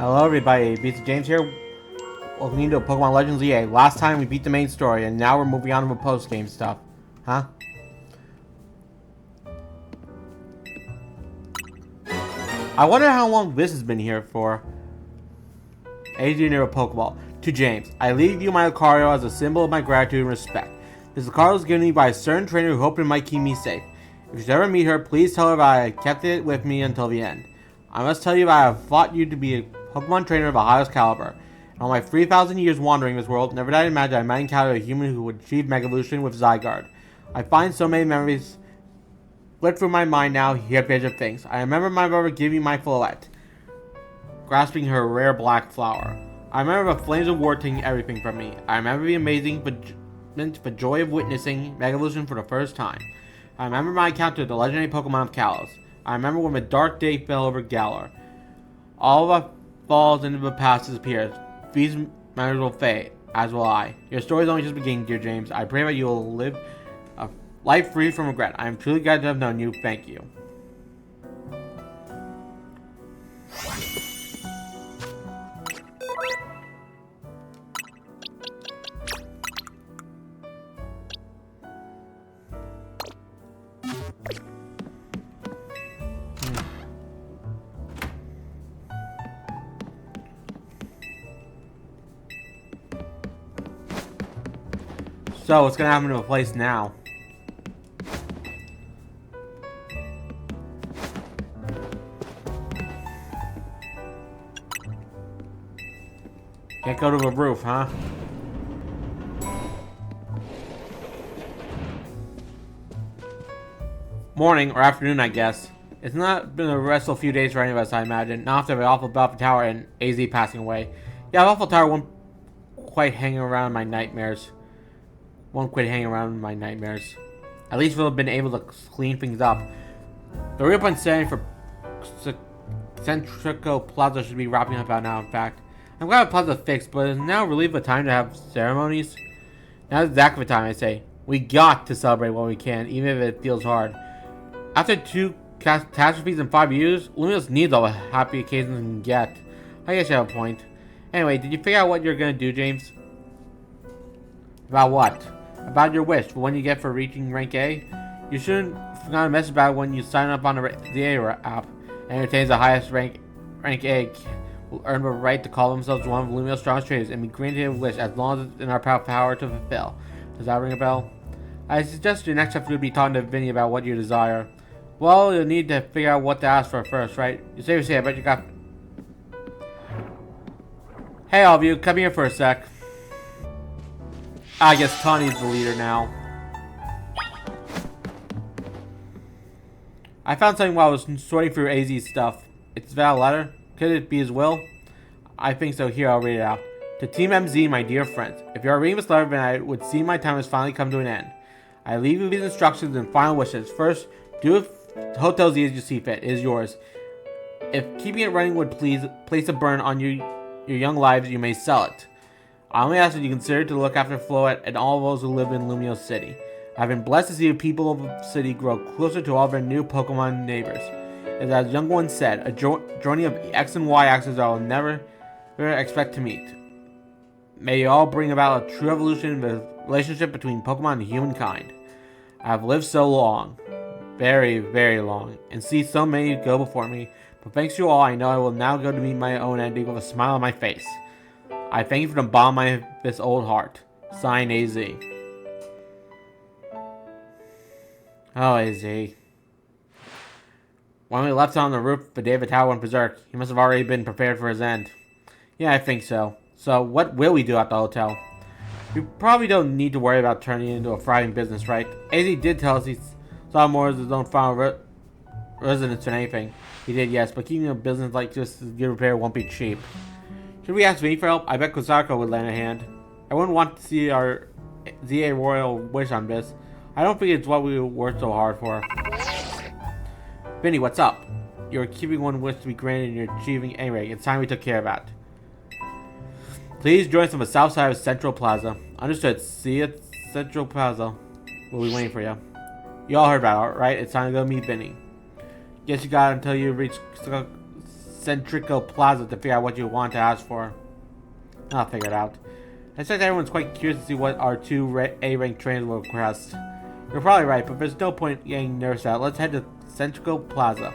Hello everybody, BC James here. Welcome to Pokemon Legends EA. Last time we beat the main story, and now we're moving on to the post-game stuff. Huh? I wonder how long this has been here for. Aging near a Pokeball. To James, I leave you my Lucario as a symbol of my gratitude and respect. This Lucario was given to me by a certain trainer who hoped it might keep me safe. If you should ever meet her, please tell her that I kept it with me until the end. I must tell you that I have fought you to be a Pokemon trainer of the highest caliber. In all my 3,000 years wandering this world, never did I imagine I might encounter a human who would achieve Mega Evolution with Zygarde. I find so many memories flip through my mind now here at the edge of things. I remember my mother giving me my Floette, grasping her rare black flower. I remember the flames of war taking everything from me. I remember the amazing the joy of witnessing Mega Evolution for the first time. I remember my encounter with the legendary Pokemon of Kalos. I remember when the dark day fell over Galar. All that falls into the past disappears. These memories will fade, as will I. Your story is only just beginning, dear James. I pray that you will live a life free from regret. I am truly glad to have known you. Thank you. So, what's gonna happen to a place now? Can't go to the roof, huh? Morning, or afternoon, I guess. It's not been a restful few days for any of us, I imagine. Not after the awful Belfry Tower and AZ passing away. Yeah, the awful Tower won't quite hang around my nightmares. Won't quit hanging around in my nightmares. At least we'll have been able to clean things up. The real point setting for Centrico Plaza should be wrapping up out now, in fact. I'm glad the plaza fixed, but is now really the time to have ceremonies? Now is exactly the time, I say. We got to celebrate while we can, even if it feels hard. After 2 catastrophes in 5 years, Lumiose needs all the happy occasions it can get. I guess you have a point. Anyway, did you figure out what you're gonna do, James? About what? About your wish for when you get for reaching rank A? You shouldn't forget a message about when you sign up on the A app and retains the highest rank A will earn the right to call themselves one of Lumio's strongest trainers and be granted a wish as long as it's in our power to fulfill. Does that ring a bell? I suggest your next step would be talking to Vinny about what you desire. Well, you'll need to figure out what to ask for first, right? You seriously, I bet you got... Hey all of you, come here for a sec. I guess Tawny's the leader now. I found something while I was sorting through AZ's stuff. It's that letter. Could it be his will? I think so. Here, I'll read it out. To Team MZ, my dear friends. If you are reading this letter, then I would see my time has finally come to an end. I leave you these instructions and final wishes. First, do with Hotel Z as you see fit. It is yours. If keeping it running would please place a burn on your young lives, you may sell it. I only ask that you consider to look after Floette and all those who live in Lumiose City. I've been blessed to see the people of the city grow closer to all their new Pokemon neighbors. As young one said, a journey of X and Y axes I will never expect to meet. May you all bring about a true evolution in the relationship between Pokemon and humankind. I have lived so long, very, very long, and see so many go before me, but thanks to you all, I know I will now go to meet my own ending with a smile on my face. I thank you from the bottom of this old heart. Sign, AZ. Oh, AZ. When we left on the roof the day the tower went berserk, he must have already been prepared for his end. Yeah, I think so. So, what will we do at the hotel? We probably don't need to worry about turning it into a thriving business, right? AZ did tell us he saw more as his own final residence than anything. He did, yes, but keeping a business like this as good repair won't be cheap. Should we ask Vinny for help? I bet Kozako would lend a hand. I wouldn't want to see our ZA royal wish on this. I don't think it's what we worked so hard for. Vinny, what's up? You're keeping one wish to be granted and you're achieving anyway. It's time we took care of that. Please join us on the south side of Central Plaza. Understood. See you at Central Plaza. We'll be waiting for you. You all heard about it, right? It's time to go meet Vinny. Guess you got it until you reach Centrico Plaza to figure out what you want to ask for. I'll figure it out. I suspect everyone's quite curious to see what our two A-rank trainers will request. You're probably right, but there's no point getting nervous out. Let's head to Centrico Plaza.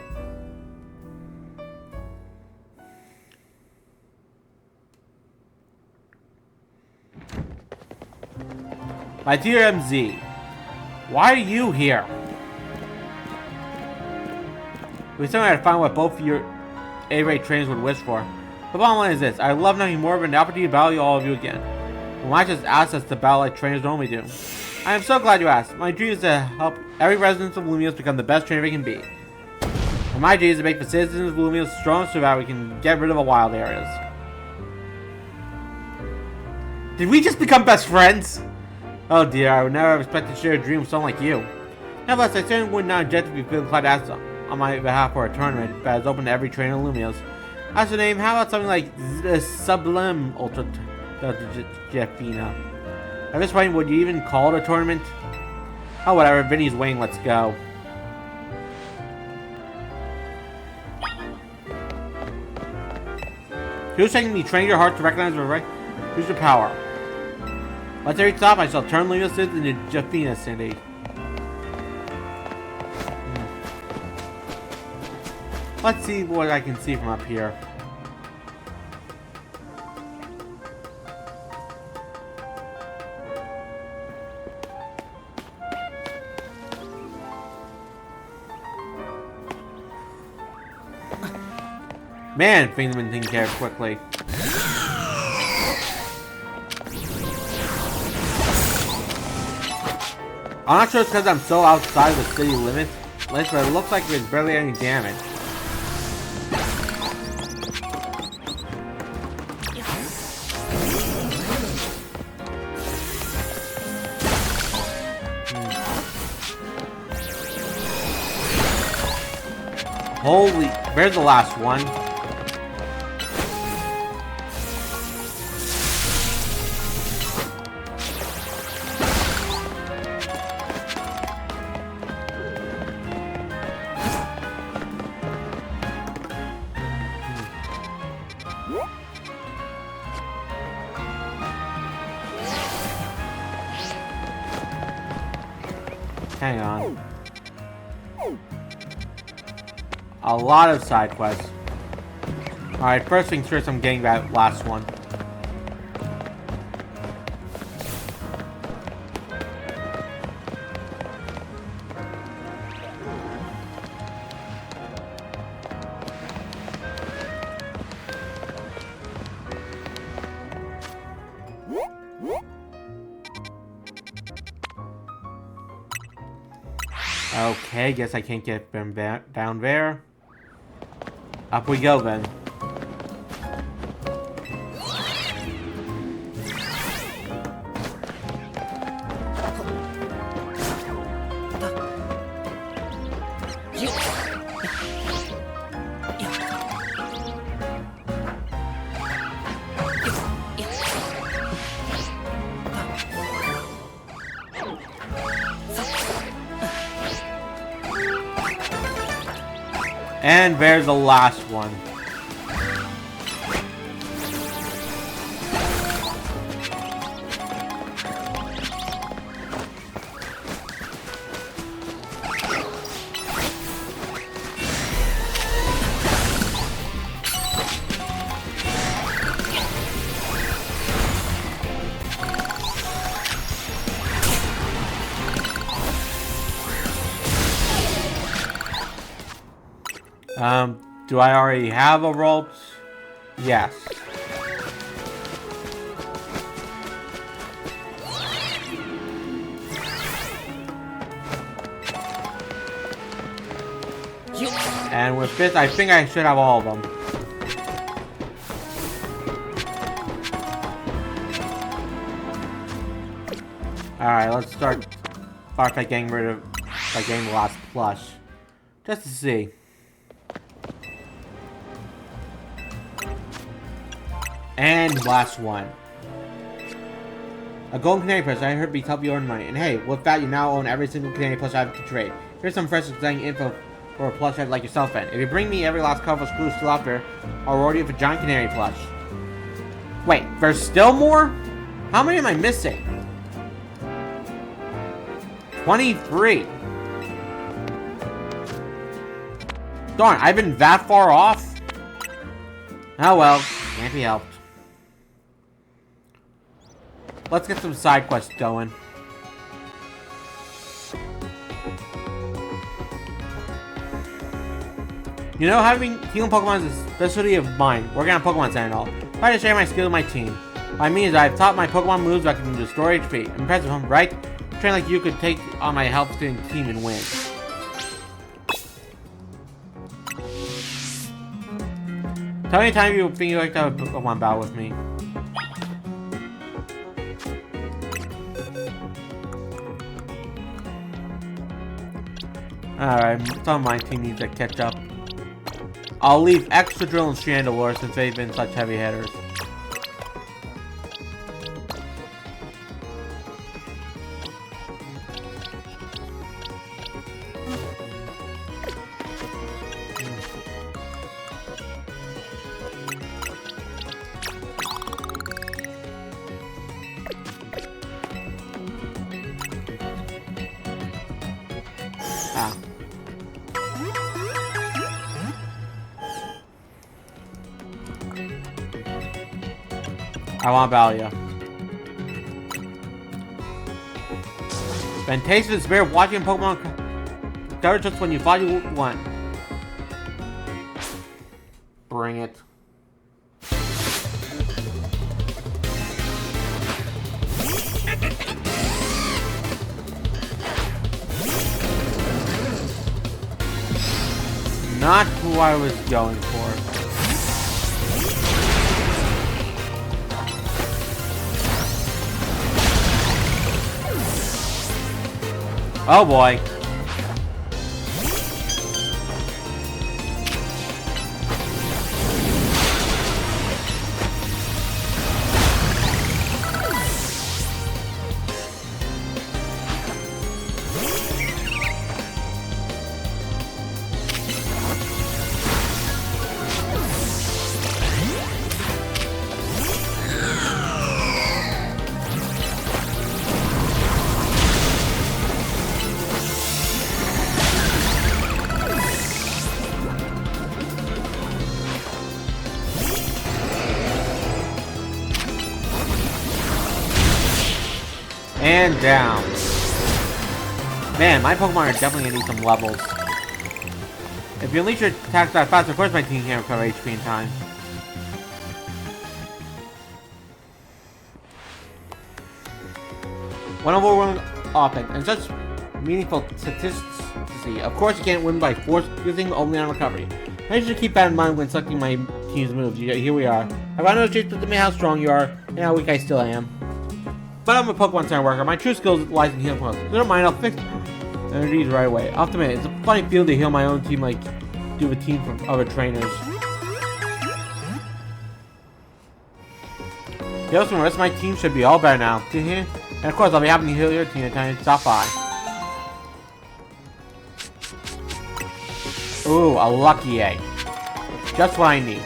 My dear MZ, why are you here? We still have to find what both your A-rank trainers would wish for. The bottom line is this: I love nothing more than the opportunity to battle all of you again. Why just ask us to battle like trainers normally do? I am so glad you asked. My dream is to help every resident of Lumios become the best trainer they can be. And my dream is to make the citizens of Lumios strong so that we can get rid of the wild areas. Did we just become best friends? Oh dear, I would never have expected to share a dream with someone like you. Nevertheless, I certainly would not object if you feel inclined to ask on my behalf for a tournament that is open to every trainer in Lumios. As for name, how about something like the Sublime Ultra Jeffina? At this point, would you even call it a tournament? Oh, whatever. Vinny's waiting. Let's go. Who's taking me? Train your heart to recognize the right. Use your power. Once every stop, I shall turn Lumios into Jeffina City. Let's see what I can see from up here. Man, things have been taken care of quickly. I'm not sure it's because I'm so outside of the city limits, but it looks like there's barely any damage. Holy, where's the last one? Hang on. A lot of side quests. Alright, first things first, I'm getting that last one. Okay, guess I can't get them down there. Up we go then. And there's the last one. Do I already have a rope? Yes. And with this, I think I should have all of them. Alright, let's start by getting the last plush. Just to see. And last one. A golden canary plush I heard beats help you earn money. And hey, with that, you now own every single canary plush I have to trade. Here's some fresh exciting info or a plush head like yourself, then. If you bring me every last couple of screws still out there, I'll reward you with a giant canary plush. Wait, there's still more? How many am I missing? 23. Darn, I've been that far off? Oh well, can't be helped. Let's get some side quests going. You know, having healing Pokemon is a specialty of mine, working on Pokemon Center and all. I try to share my skill with my team. What I mean is I've taught my Pokemon moves that can destroy HP. Impressive, right? Train like you could take on my help-stealing team and win. Tell me anytime you think you'd like to have a Pokemon battle with me. Alright, some of my team needs to catch up. I'll leave Excadrill and Chandelure since they've been such heavy hitters. I want Valia. Been tasted the spirit of watching Pokemon cover just when you thought you won. Bring it. Not who I was going for. Oh boy. And down. Man, my Pokemon are definitely gonna need some levels. If you unleash your attacks that fast, of course my team can't recover HP in time. One overwhelming offense, and such meaningful statistics to see. Of course you can't win by force using only on recovery. I should keep that in mind when selecting my team's moves. Here we are. I've got no chance to me how strong you are, and how weak I still am. But I'm a Pokemon Center worker. My true skills lies in healing Pokemon. So don't mind, I'll fix energies right away. Off the minute, it's a funny feeling to heal my own team like do a team from other trainers. Yo, so the rest of my team should be all better now. And of course, I'll be happy to heal your team anytime you stop by. Ooh, a lucky egg. Just what I need.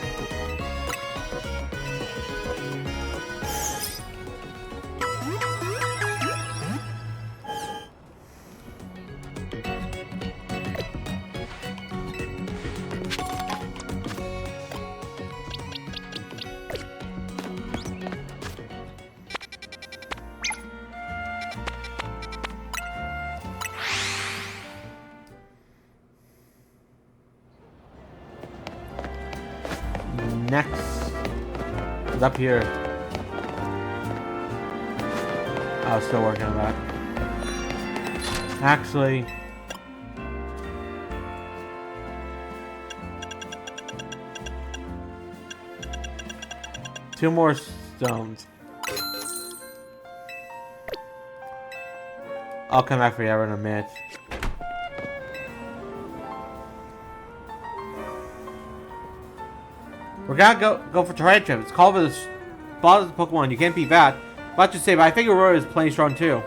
Next is up here. I was still working on that. Actually, two more stones. I'll come back for you in a minute. We're gonna go for Tyranitar. It's called the boss of the Pokemon. You can't beat that. Let's just say, but I think Aurora is plenty strong too.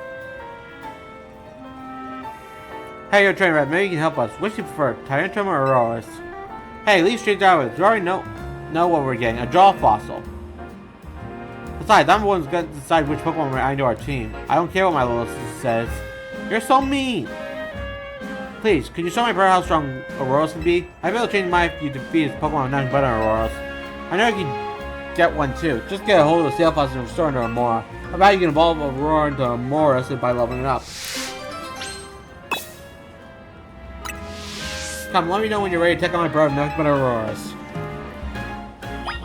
Hey, you're trained rat. Maybe you can help us. Which do you prefer, Tyranitum or Aurorus? Hey, leave straight down with. We already know what we're getting. A jaw fossil. Besides, I'm the one who's going to decide which Pokemon we're adding to our team. I don't care what my little sister says. You're so mean. Please, could you show my brother how strong Aurorus can be? I'd be able to change my if you defeat his Pokemon with nothing but an Aurorus. I know you can get one too. Just get a hold of the Sail Fossil and restore it to Amora. How about you can evolve Aurora into Aurorus by leveling it up? Come, let me know when you're ready to take on my brother with nothing but Aurorus.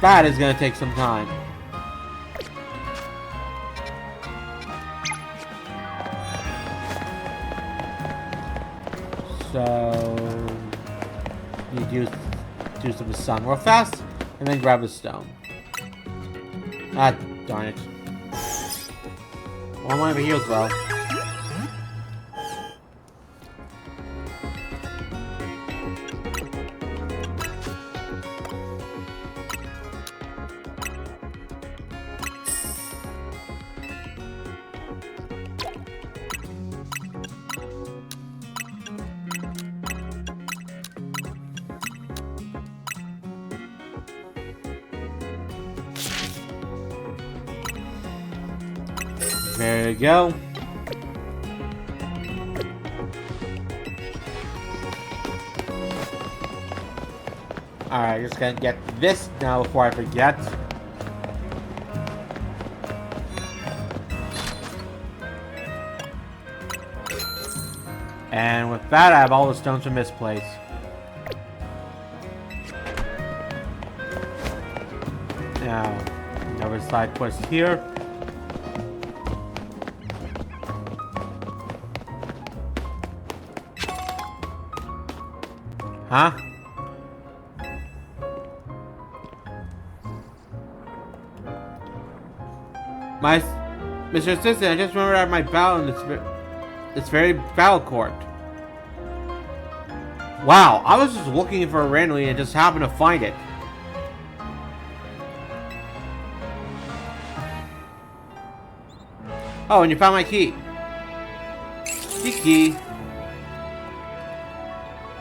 That is going to take some time. So you do some sun real fast, and then grab a stone. Ah, darn it. One over here as well. There you go. Alright, just gonna get this now before I forget. And with that, I have all the stones from this place. Now, another side quest here. Huh? Mr. Assistant, I just remembered out my battle in this very battle court. Wow, I was just looking for it randomly and just happened to find it. Oh, and you found my key. Key.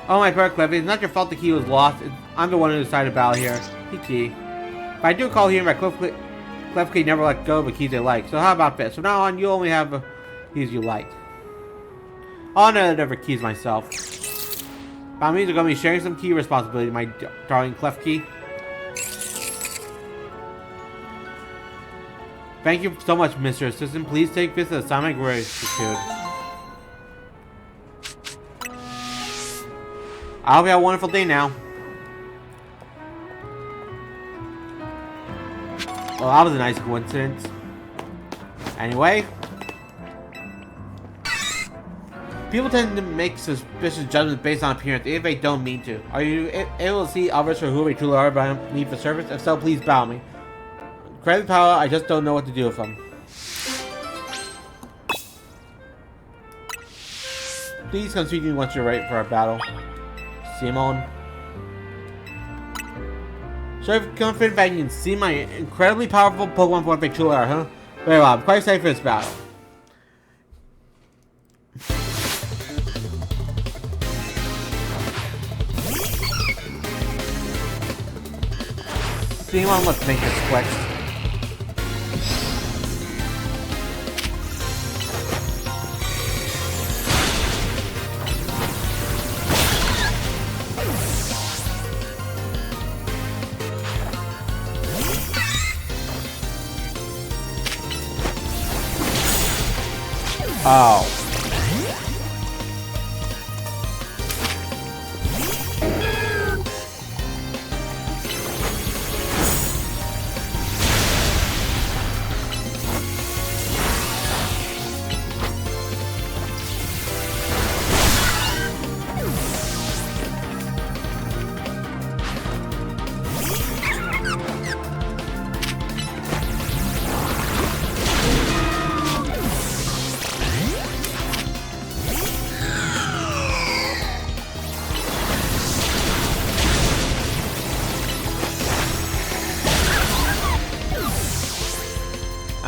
Oh my poor Clefty, it's not your fault the key was lost. I'm the one who decided to battle here. Key. If I do call here, my Klefki never let go of the keys they like. So how about this? From now on, you only have the keys you like. I'll never keys myself. That means we're going to be sharing some key responsibility, my darling Klefki. Thank you so much, Mr. Assistant. Please take this as a sign of gratitude. I hope you have a wonderful day now. Well, that was a nice coincidence. Anyway. People tend to make suspicious judgments based on appearance, if they don't mean to. Are you able to see others for who they truly are beneath the surface? If so, please bow me. Credit power, I just don't know what to do with them. Please come speak to me once you're ready for a battle. Simon. So I'm confident that you can see my incredibly powerful Pokemon for what they truly are, huh? Very well, I'm quite excited for this battle. Simon, let's make this quick. Oh.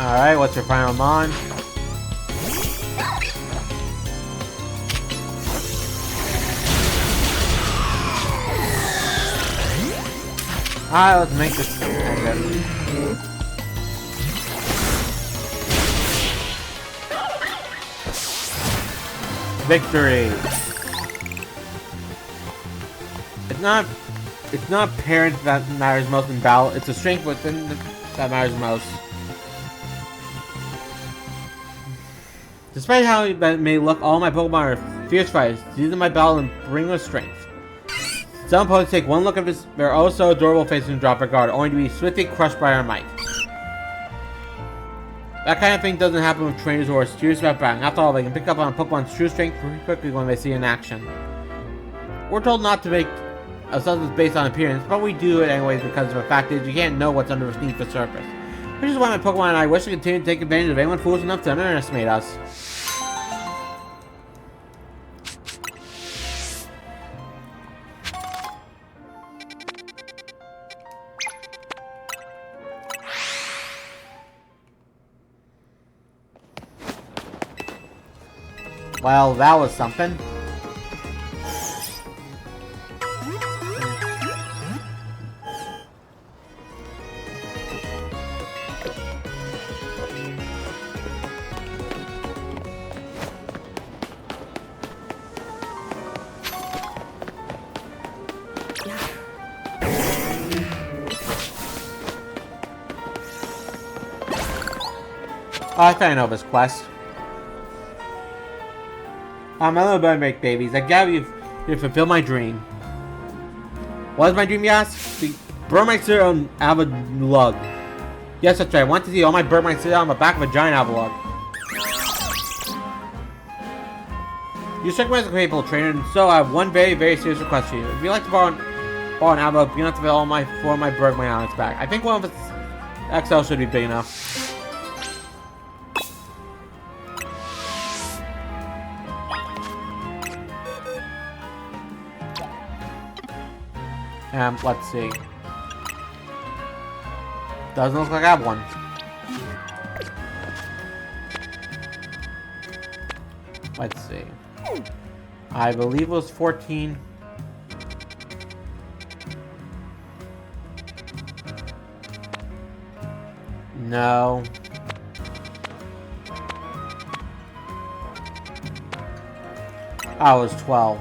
Alright, what's your final mon? Alright, let's make this end. Victory! It's not parents that matters most in battle, it's the strength within that matters most. Despite how that may look, all my Pokemon are fierce fighters. These are my battle and bring with strength. Some opponents take one look at their oh so adorable faces and drop their guard, only to be swiftly crushed by our might. That kind of thing doesn't happen with trainers who are serious about battling. After all, they can pick up on Pokemon's true strength pretty quickly when they see it in action. We're told not to make assessments based on appearance, but we do it anyways because the fact is you can't know what's underneath the surface. Which is why my Pokemon and I wish to continue to take advantage of anyone foolish enough to underestimate us. Well, that was something. Oh, I think I know this quest. I'm a little bit to make babies. I gather you to fulfill my dream. What is my dream, you ask? The Bergmite on Avalugg. Yes, that's right. I want to see all my Bergmite sit on the back of a giant Avalugg. You struck me as a capable trainer, and so I have one very, very serious request for you. If you'd like to borrow an Avalugg, you have to fit all my Bergmite on its back. I think one of its XL should be big enough. Let's see. Doesn't look like I have one. Let's see. I believe it was 14. No. I was 12.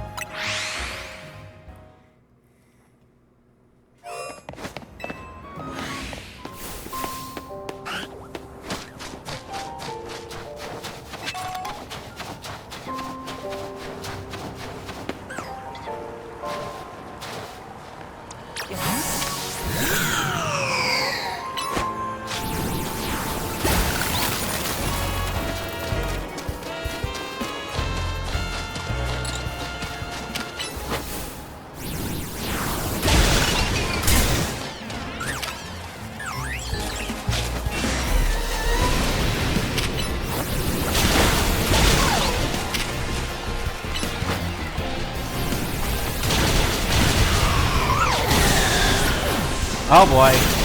Oh boy.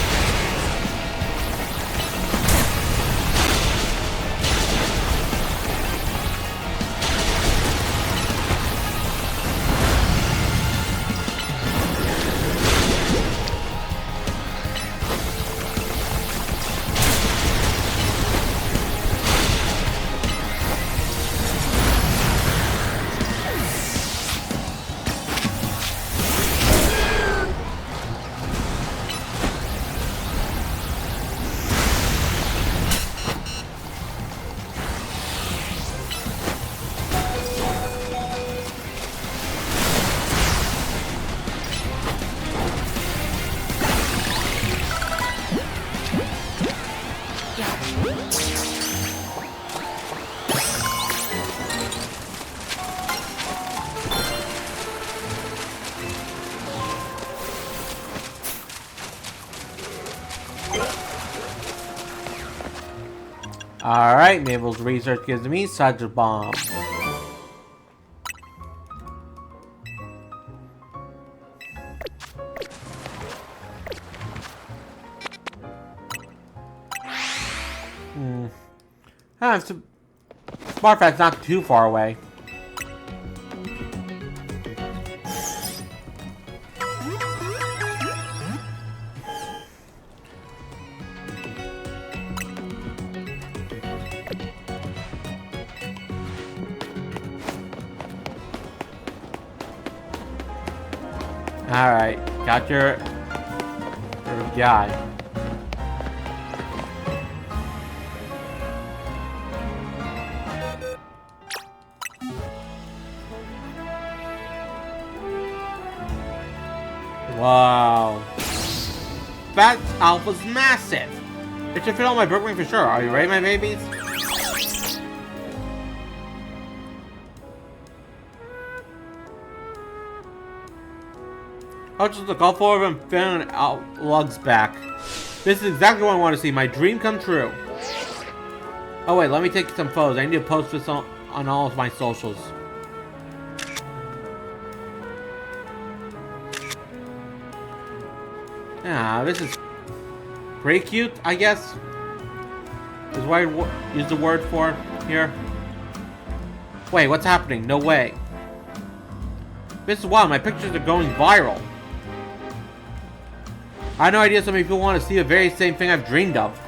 Alright, Mabel's research gives me such a bomb. Smartfat's not too far away. Alright, got your guy. Wow. That alpha's massive. It should fit on my Bergman for sure. Are you ready, my babies? I'll just look, all four of them feeling Lug's back. This is exactly what I want to see. My dream come true. Oh wait, let me take some photos. I need to post this on all of my socials. Yeah, this is pretty cute, I guess. Is what I use the word for here. Wait, what's happening? No way. This is wild. My pictures are going viral. I had no idea so many people want to see the very same thing I've dreamed of.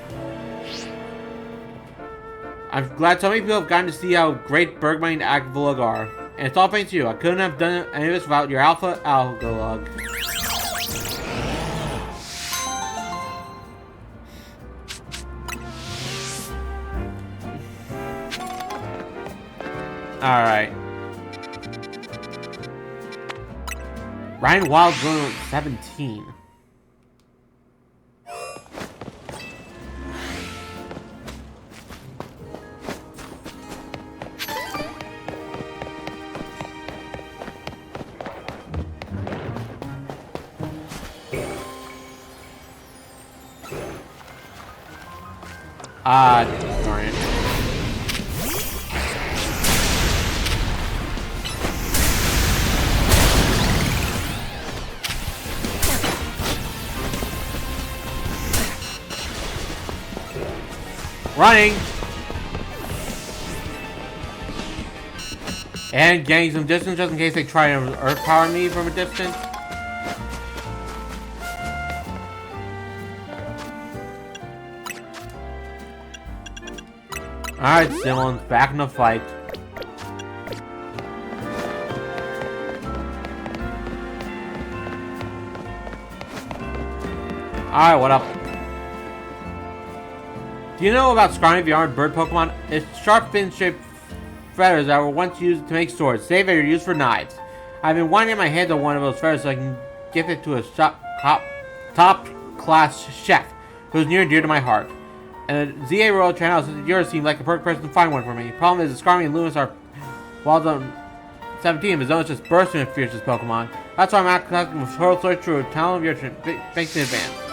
I'm glad so many people have gotten to see how great Bergman and Algalug are. And it's all thanks to you. I couldn't have done any of this without your alpha, Algalug. Alright. Ryan Wild Bloom 17. Darn it. Running! And getting some distance just in case they try to earth power me from a distance. Alright, Simone's back in the fight. Alright, what up? Do you know about Scrawny, the armored bird Pokemon? It's sharp fin-shaped feathers that were once used to make swords. Today they are used for knives. I've been wanting my hands on one of those feathers so I can gift it to a top-class chef who's near and dear to my heart. And the ZA Royal Channel says yours seemed like a perfect person to find one for me. Problem is, Skarmy and Loomis are well done 17, but Zona's just bursting with fiercest Pokemon. That's why I'm acting with Total Search through a talent of your thanks in advance.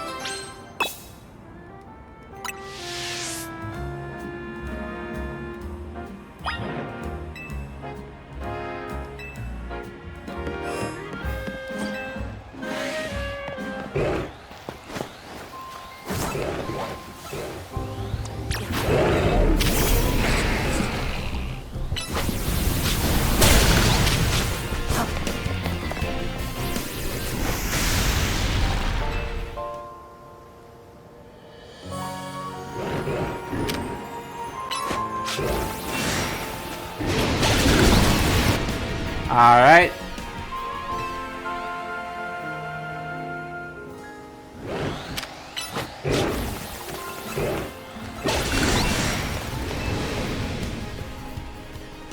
Alright.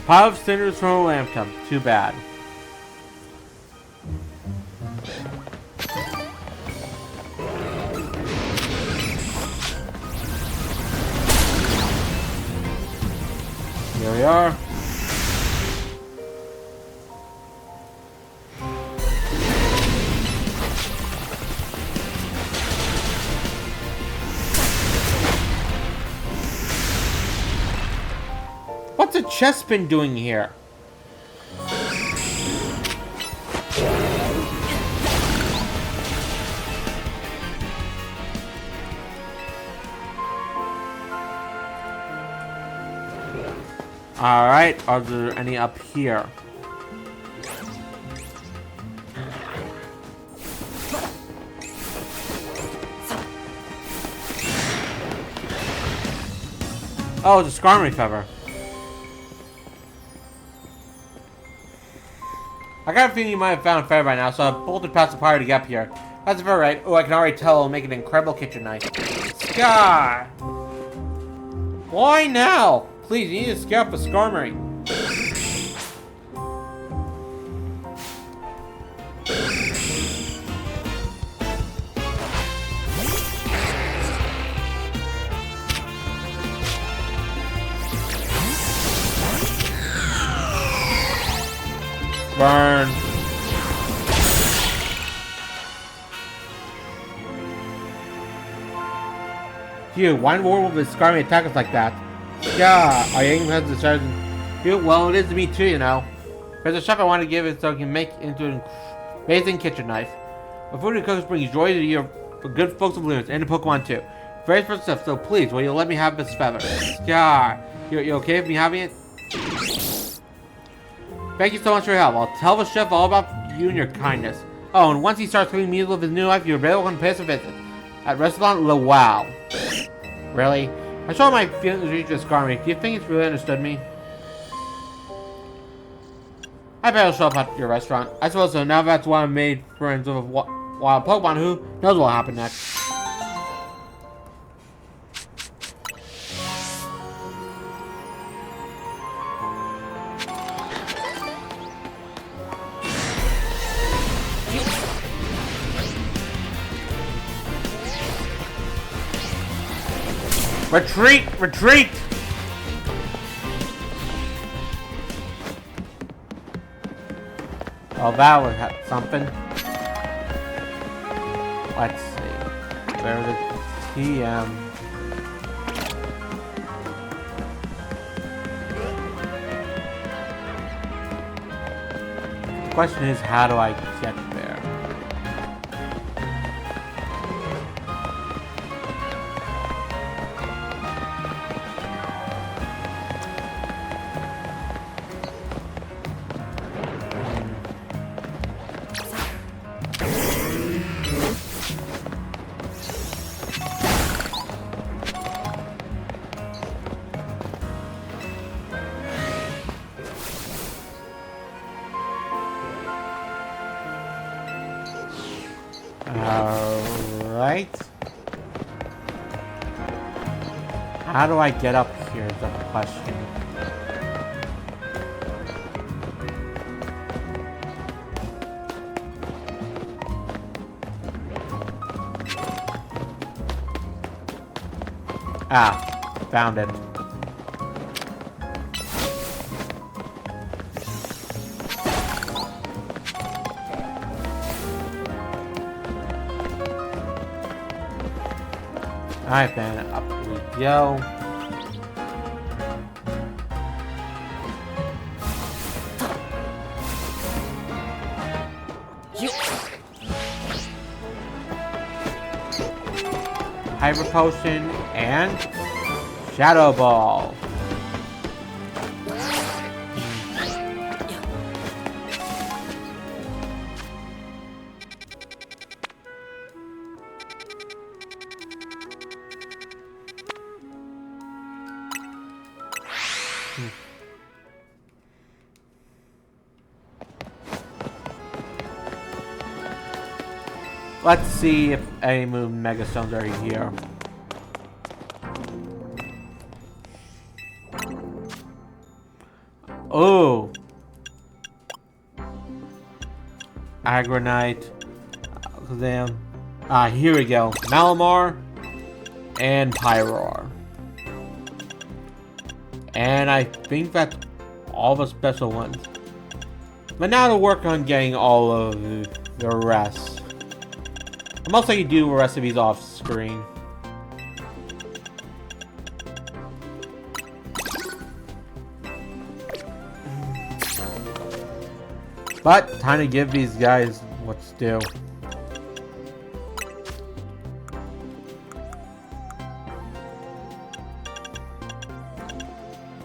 Pile of cinders from a lamp cup. Too bad. Here we are. What's a Chespin doing here? Alright, are there any up here? Oh, it's a Skarmory feather. I got a feeling you might have found Fred by now, so I bolted past the party to get up here. That's very right. Oh, I can already tell it'll make an incredible kitchen knife. Scar! Why now? Please, you need to scare up the Skarmory. Burn. Phew, why in the world would the Skarmory attack us like that? Yeah, our aim has the sergeant. Phew, well, it is to me too, you know. There's a chef I want to give it so it can make into an amazing kitchen knife. The food it cooks brings joy to your good folks of Lumos and the Pokemon too. Very first stuff, so please, will you let me have this feather? Yeah, you okay with me having it? Thank you so much for your help. I'll tell the chef all about you and your kindness. Oh, and once he starts cooking meals with his new life, you're available to pay us a visit. At Restaurant Le Wow. Really? I saw my feelings reach this Skarmory. Do you think it's really understood me? I better show up at your restaurant. I suppose so. Now that's why I made friends with a wild Pokemon. Who knows what'll happen next? Retreat! Retreat! Oh, that would have something. Let's see. Where the TM. The question is, how do I get there? Alright. How do I get up here is the question. Ah, found it. Alright then, up we go. Hyper Potion and Shadow Ball. Let's see if any Moon Mega Stones are here. Oh! Agronite. Alakazam. Ah, here we go. Malamar and Pyroar. And I think that's all the special ones. But now to work on getting all of the rest. I'm also going to do the rest of these off screen. But time to give these guys what's due.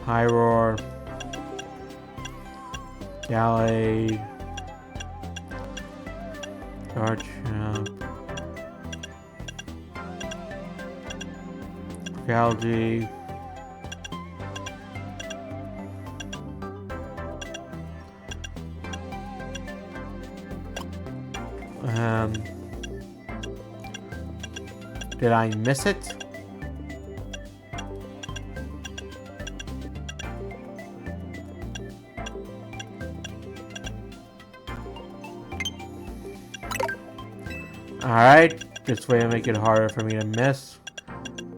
Pyroar, Gallade, Garchomp, Galgy, Did I miss it? Alright, this way to make it harder for me to miss.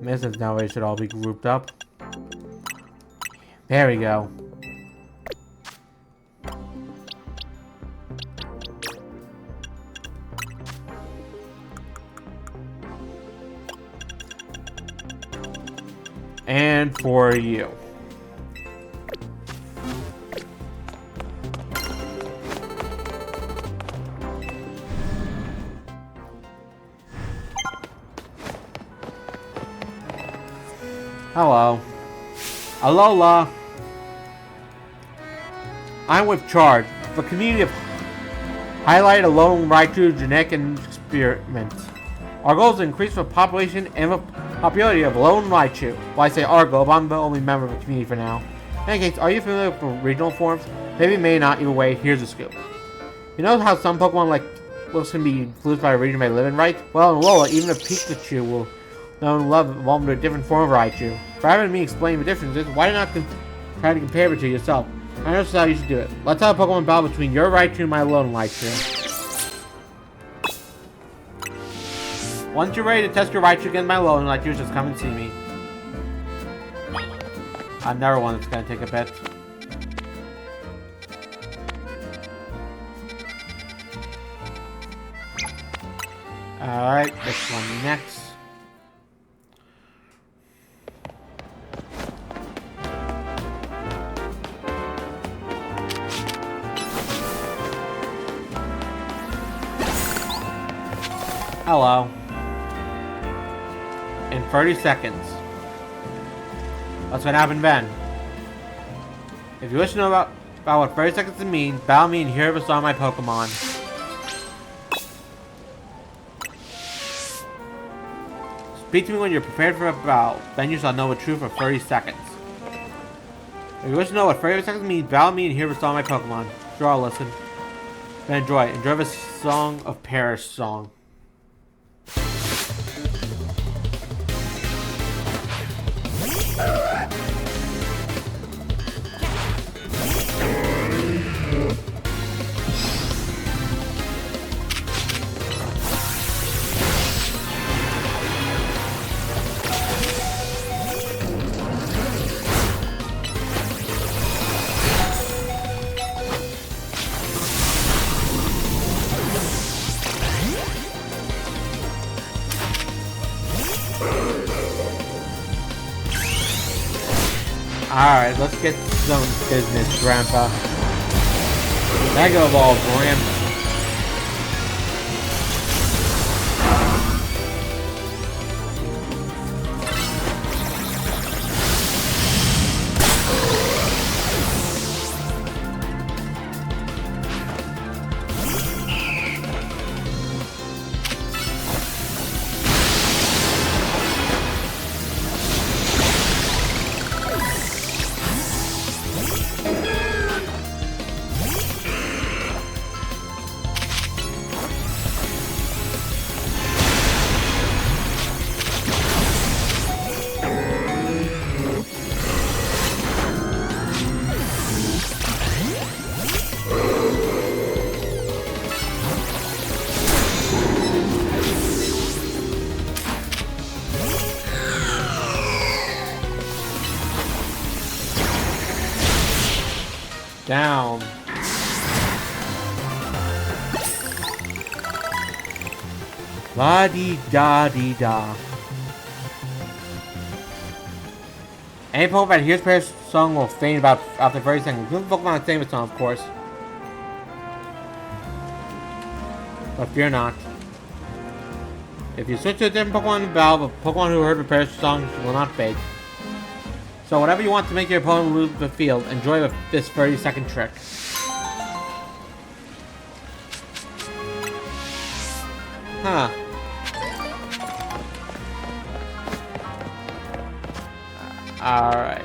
Misses now they should all be grouped up. There we go. And for you. Hello. Alola. I'm with Charge, the community of highlight a lone Raichu genetic experiment. Our goal is to increase the population and the popularity of lone Raichu. Well, I say our goal, but I'm the only member of the community for now. In any case, are you familiar with the regional forms? Maybe, maybe not. Either way, here's the scoop. You know how some Pokemon like Wilson can be influenced by a region they live in, right? Well, in Alola, even a Pikachu will know and love evolve into a different form of Raichu. Rather than me explaining the differences, why not try to compare it to yourself? I know this is how you should do it. Let's have a Pokemon battle between your Raichu and my lone Raichu. Once you're ready to test your Raichu against my lone Raichu, just come and see me. Another one that's gonna take a bit. Alright, this one next. Hello. In 30 seconds. What's gonna happen then? If you wish to know about what 30 seconds mean, battle me and hear the song of my Pokemon. Speak to me when you're prepared for a battle, then you shall know the truth for 30 seconds. If you wish to know what 30 seconds means, battle me and hear the song of my Pokemon. Sure, I'll listen. Then enjoy. Enjoy the Song of Paris song. Alright, let's get some business, Grandpa. Mega Evolve, Grandpa. Down. La-dee-da-dee-da. Any Pokemon that hears Paris song will faint about after 30 seconds. Including Pokemon saying the song, of course. But fear not. If you switch to a different Pokemon in the battle, the Pokemon who heard the Paris song will not fade. So whatever you want to make your opponent lose the field, enjoy this 30-second trick. Huh. Alright.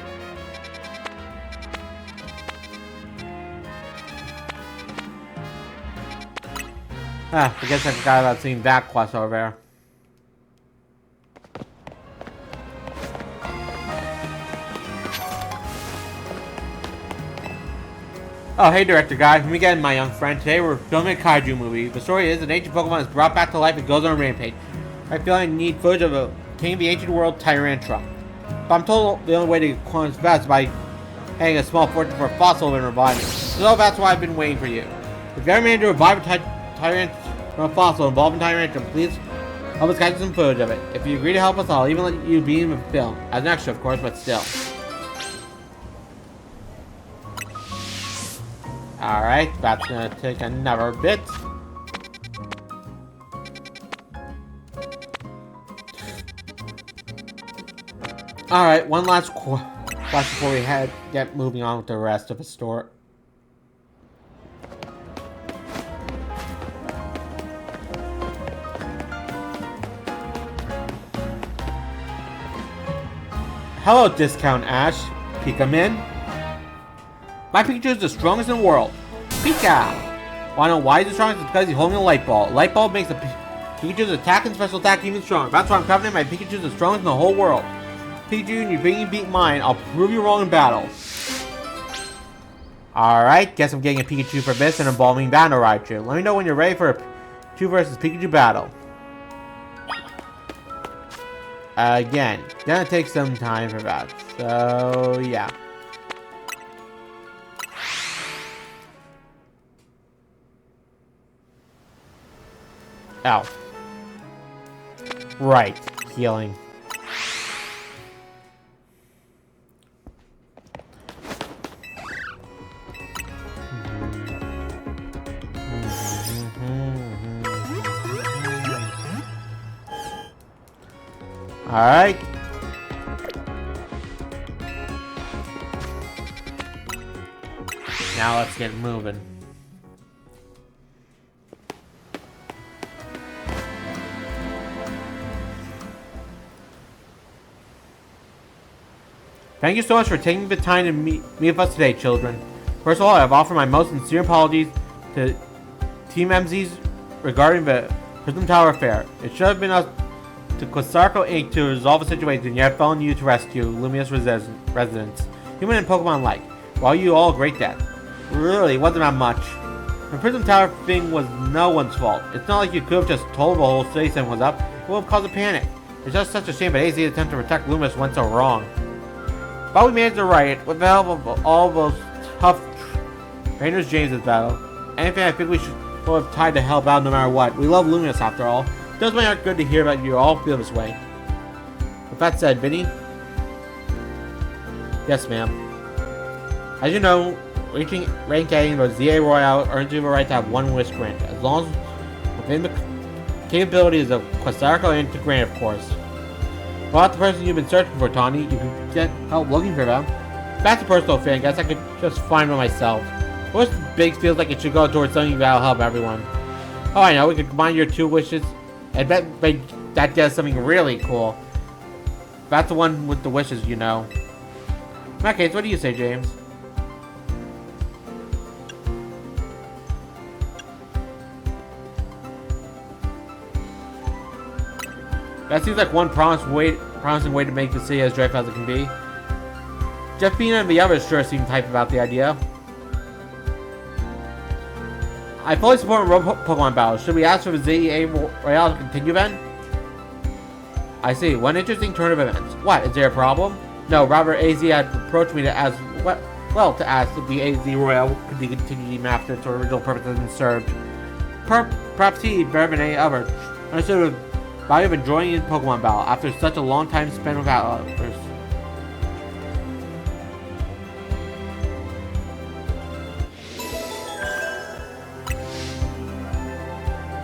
I guess I forgot about seeing that quest over there. Oh, hey director guy, let me get in my young friend. Today we're filming a kaiju movie. The story is an ancient Pokemon is brought back to life and goes on a rampage. I feel I need footage of a king of the ancient world, Tyrantrum. But I'm told the only way to clone his best is by paying a small fortune for a fossil and reviving it. So that's why I've been waiting for you. If you're managed to revive a Tyrantrum fossil involving Tyrantrum, please help us capture some footage of it. If you agree to help us, I'll even let you be in the film. As an extra, of course, but still. Alright, that's gonna take another bit. Alright, one last question before we get moving on with the rest of the story. Hello, Discount Ash. Pikamin. My Pikachu is the strongest in the world. Pika! Wanna know why he's the strongest? It's because he's holding a light ball. A light ball makes the Pikachu's attack and special attack even stronger. That's why I'm confident my Pikachu is the strongest in the whole world. Pikachu, you beat mine, I'll prove you wrong in battle. Alright, guess I'm getting a Pikachu for this and evolving Battle Raichu. Let me know when you're ready for a Pikachu versus Pikachu battle. Again, gonna take some time for that. So, yeah. Ow. Right, healing. Alright. Now let's get moving. Thank you so much for taking the time to meet with us today, children. First of all, I have offered my most sincere apologies to Team MZs regarding the Prism Tower affair. It should have been us to Quasarco Inc. to resolve the situation, yet fell on you to rescue Luminous residents, human and Pokemon alike, while you all great death. Really, it wasn't that much. The Prism Tower thing was no one's fault. It's not like you could have just told the whole city something was up. It would have caused a panic. It's just such a shame that AZ's attempt to protect Luminous went so wrong. But we managed to right it with the help of all those tough trainers James's battle. Anything I think we should have tried to help out no matter what. We love Luminous after all. It does my heart good to hear that you all feel this way. With that said, Vinny. Yes, ma'am. As you know, reaching rank A in the ZA Royale earns you the right to have one wish granted, as long as within the capabilities of Quasarco and Grant, of course. Well, that's the person you've been searching for, Tawny. You can get help looking for them. That's a personal thing. I guess I could just find one myself. Of course, Biggs feels like it should go towards something that'll help everyone. Oh, I know. We could combine your two wishes. I bet that does something really cool. That's the one with the wishes, you know. In that case, what do you say, James? That seems like one promising way to make the city as joyful as it can be. Jeff Pena and the others sure seem hyped about the idea. I fully support Pokemon battles. Should we ask for the ZA Royale to continue then? I see. One interesting turn of events. What? Is there a problem? No, rather AZ had approached me to ask to ask if the AZ Royale could be continued even after its original purpose has been served. Perhaps he, better than any other, understood the value of enjoying in Pokemon battle after such a long time spent without others.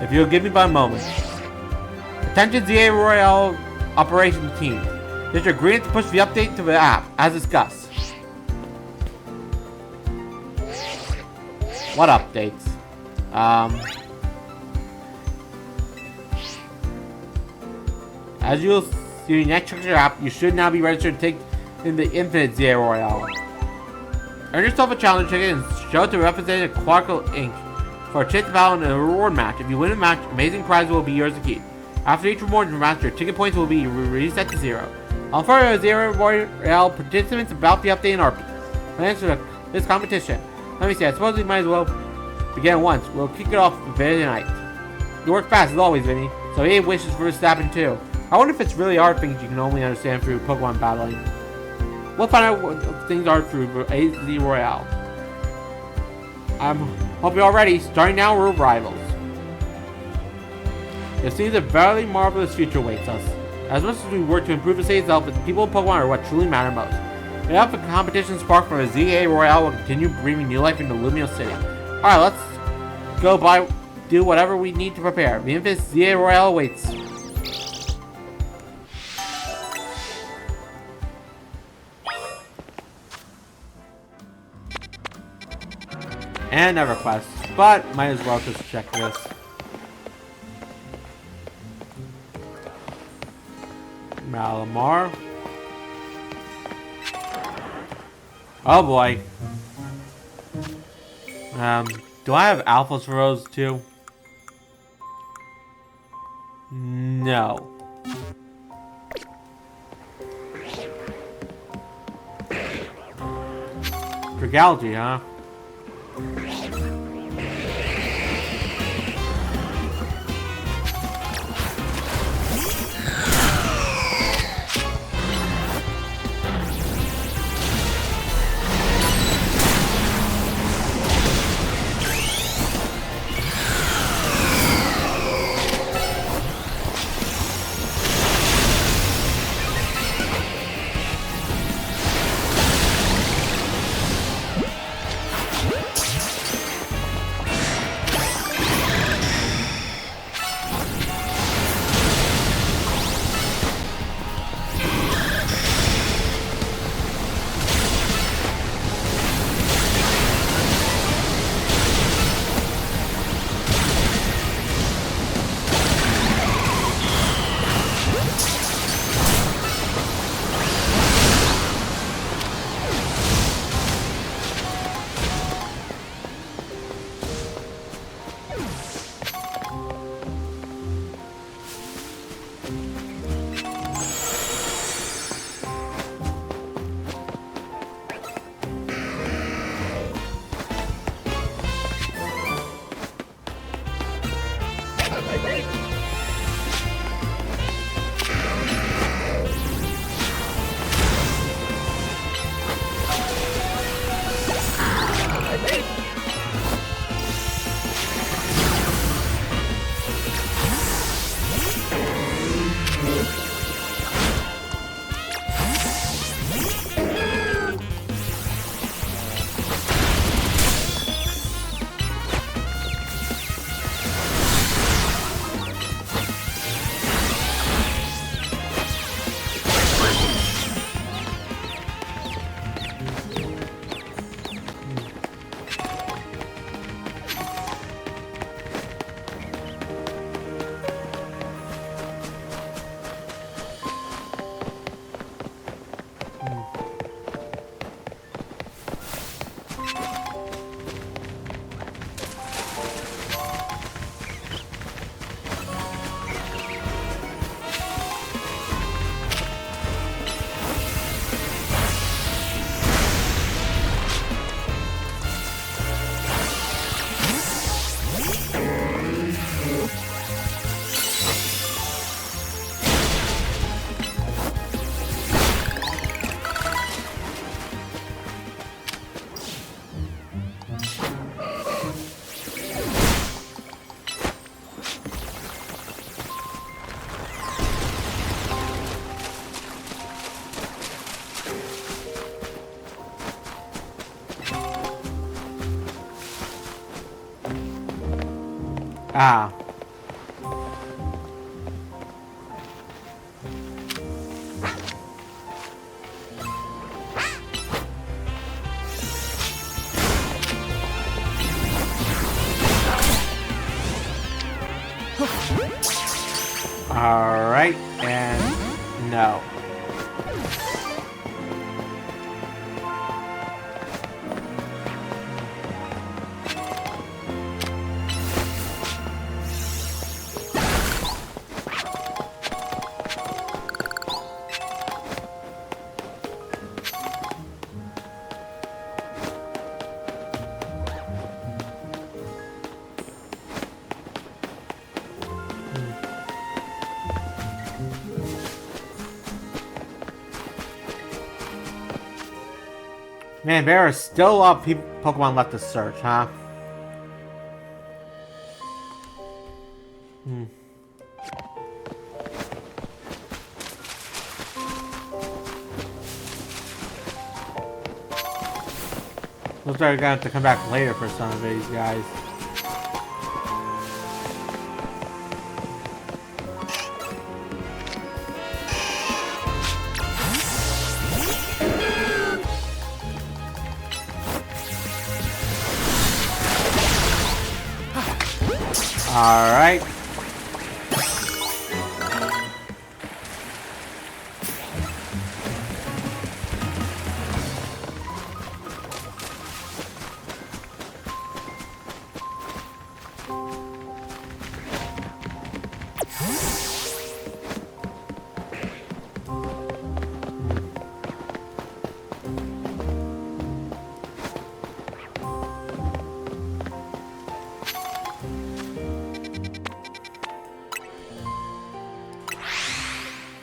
If you'll give me by a moment. Attention ZA Royale Operations Team. There's your agreement to push the update to the app, as discussed. What updates? As you'll see next your app, you should now be registered to take in the Infinite ZA Royale. Earn yourself a challenge ticket and show it to representative Quarkle Inc. for a chance to battle in a reward match. If you win a match, amazing prizes will be yours to keep. After each reward match, your ticket points will be reset to 0. I'll inform ZA Royale participants about the update in our plans for this competition. Let me see, I suppose we might as well begin at once. We'll kick it off very night. You work fast as always, Vinny. So he wishes for Verstappen too. I wonder if it's really hard things you can only understand through Pokemon battling. We'll find out what things are through AZ Royale. Hope you're all ready. Starting now, we're rivals. It seems a very marvelous future awaits us. As much as we work to improve the city itself, the people of Pokemon are what truly matter most. We hope the competition sparked from a ZA Royale will continue breathing new life into Lumio City. Alright, let's go do whatever we need to prepare. The infamous ZA Royale awaits. And EverQuest, but might as well just check this. Malamar. Oh boy. Do I have alphas for those too? No. Dragalge, huh? Ah. All right, and no. Man, there are still a lot of Pokemon left to search, huh? Looks like we're gonna have to come back later for some of these guys. Alright.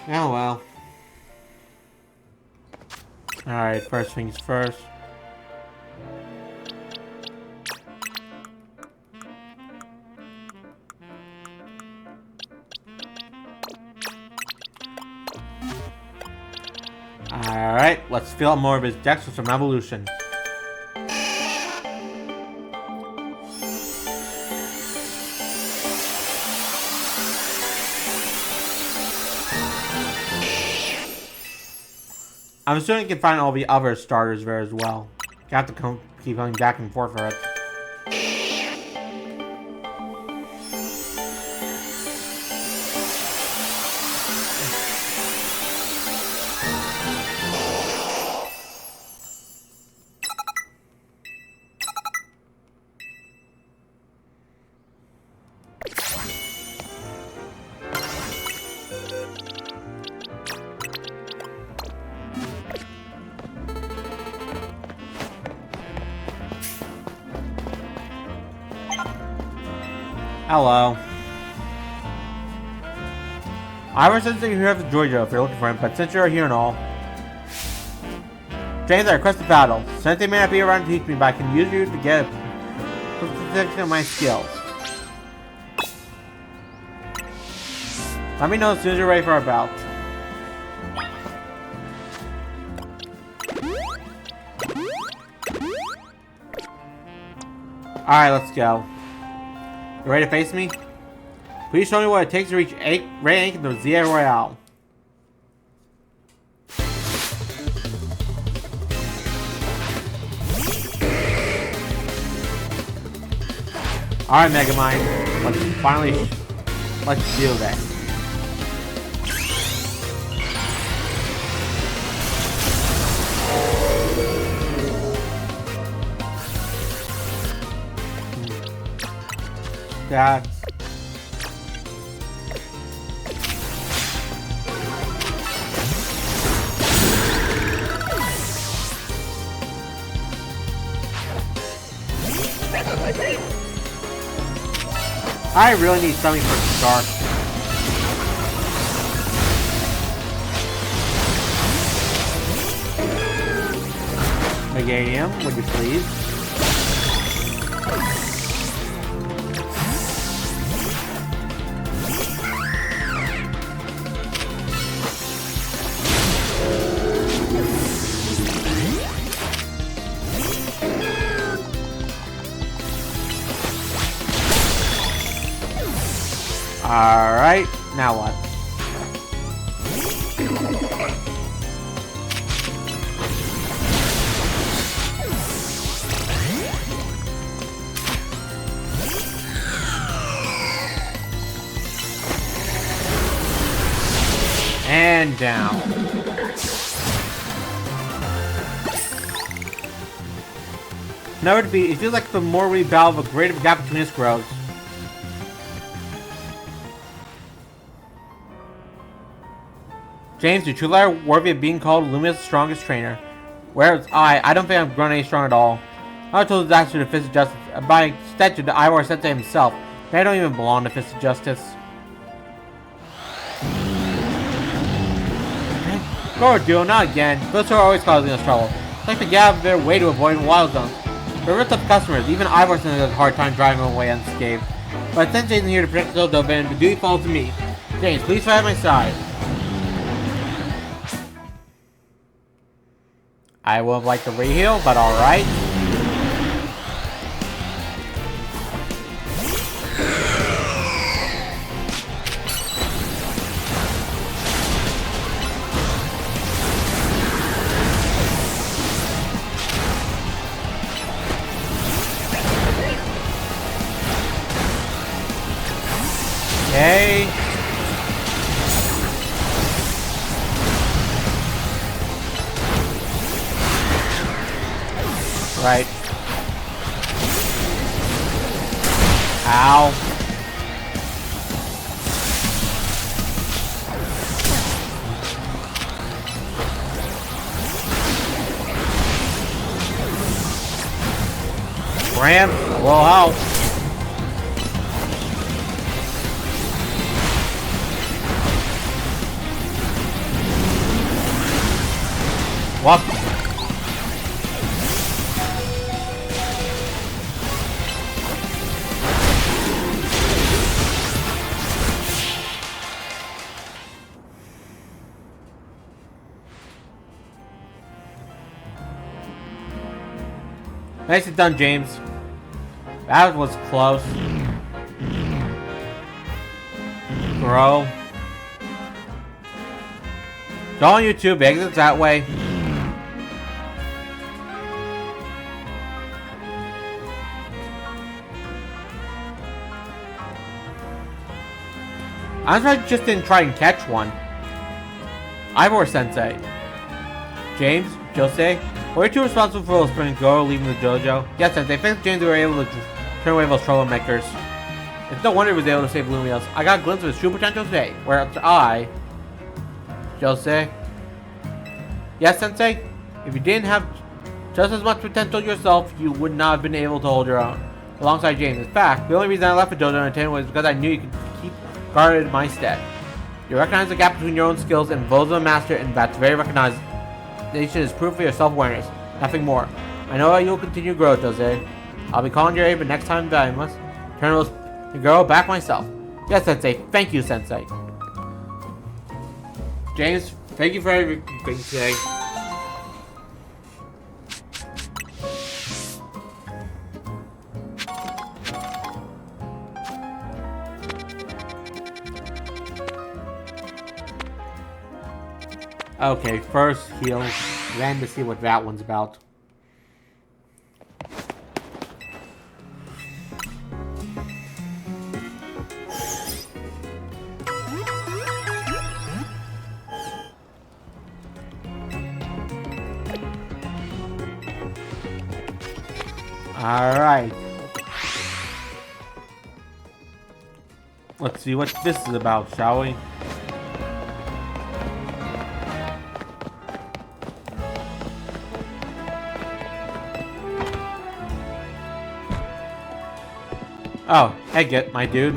Oh well. Alright, first things first. Alright, let's fill out more of his decks with some evolution. I'm assuming you can find all the other starters there as well. You have to keep going back and forth for it. Hello. I was sensing you here for Georgia if you're looking for him, but since you're here and all. James, I request a battle. Sensei may not be around to teach me, but I can use you to get a protection of my skills. Let me know as soon as you're ready for our bout. Alright, let's go. You ready to face me? Please show me what it takes to reach rank in the Zia Royale. Alright, Megamind. Let's do this. That's... I really need something for Shark. Meganium, would you please? Alright, now what? And down. Never to be, it feels like the more we battle, the greater the gap between us grows. James, you truly are worthy of being called Lumia's strongest trainer. Whereas I don't think I'm grown any strong at all. I was told to ask you to Fist of Justice, by statute to Iwar Sensei himself. I don't even belong to Fist of Justice. Go, Duo, not again. Those two are always causing us trouble. like to get out of their way to avoid wild zones. For tough customers, even Iverson has a hard time driving away unscathed. But Sensei isn't here to protect the Dodo, and the duty falls to me. James, please fight at my side. I would have liked to re-heal, but alright. Okay. Right. Ow. Ram, will help. What? Nicely done, James. That was close. Bro. Go on YouTube, exit that way. I'm surprised you just didn't try and catch one. Ivor Sensei. James, Jose, were you two responsible for Spring Goro leaving the dojo? Yes, Sensei. Thanks to James, we were able to turn away those troublemakers. It's no wonder he was able to save Lumios. I got a glimpse of his true potential today, whereas I... Jose? Yes, Sensei? If you didn't have just as much potential yourself, you would not have been able to hold your own. Alongside James. In fact, the only reason I left the dojo in was because I knew you could keep guard in my stead. You recognize the gap between your own skills and those of a master, and that's very recognization is proof of your self-awareness. Nothing more. I know you'll continue to grow, Jose. I'll be calling your aid, but next time I must turn those girl back myself. Yes, Sensei. Thank you, Sensei. James, thank you for everything today. Okay, first heal, then to see what that one's about. Alright. Let's see what this is about, shall we? Oh, hey, Git, my dude.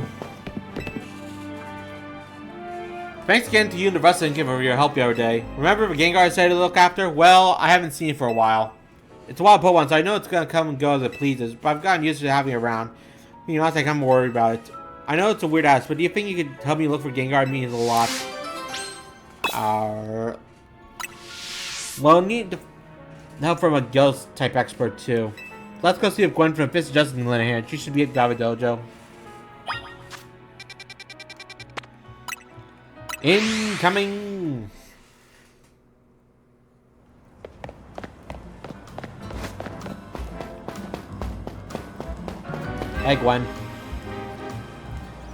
Thanks again to you and the rest of the for your help the other day. Remember the Gengar I said to look after? Well, I haven't seen it for a while. It's a wild Pokemon, so I know it's gonna come and go as it pleases, but I've gotten used to having it around. You know, I think I'm worried about it. I know it's a weird ass, but do you think you could help me look for Gengar? It means a lot. Well, need help from a ghost type expert too. Let's go see if Gwen from Fist of Justice can lend a hand. She should be at Java Dojo. Incoming! Hey, Gwen.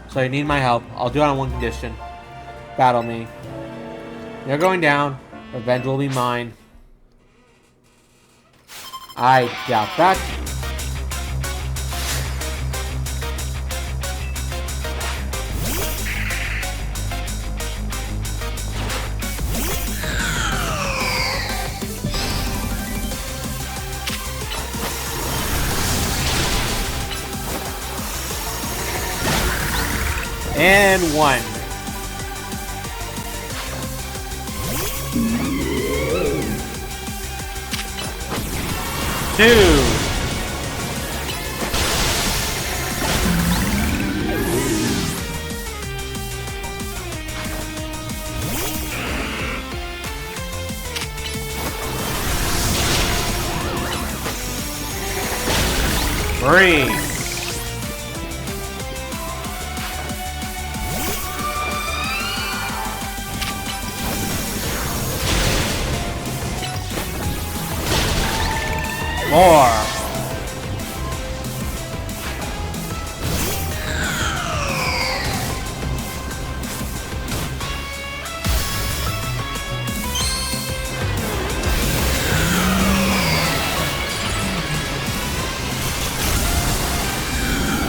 So you need my help. I'll do it on one condition. Battle me. You're going down. Revenge will be mine. I doubt that. And one. 2. Three. Four.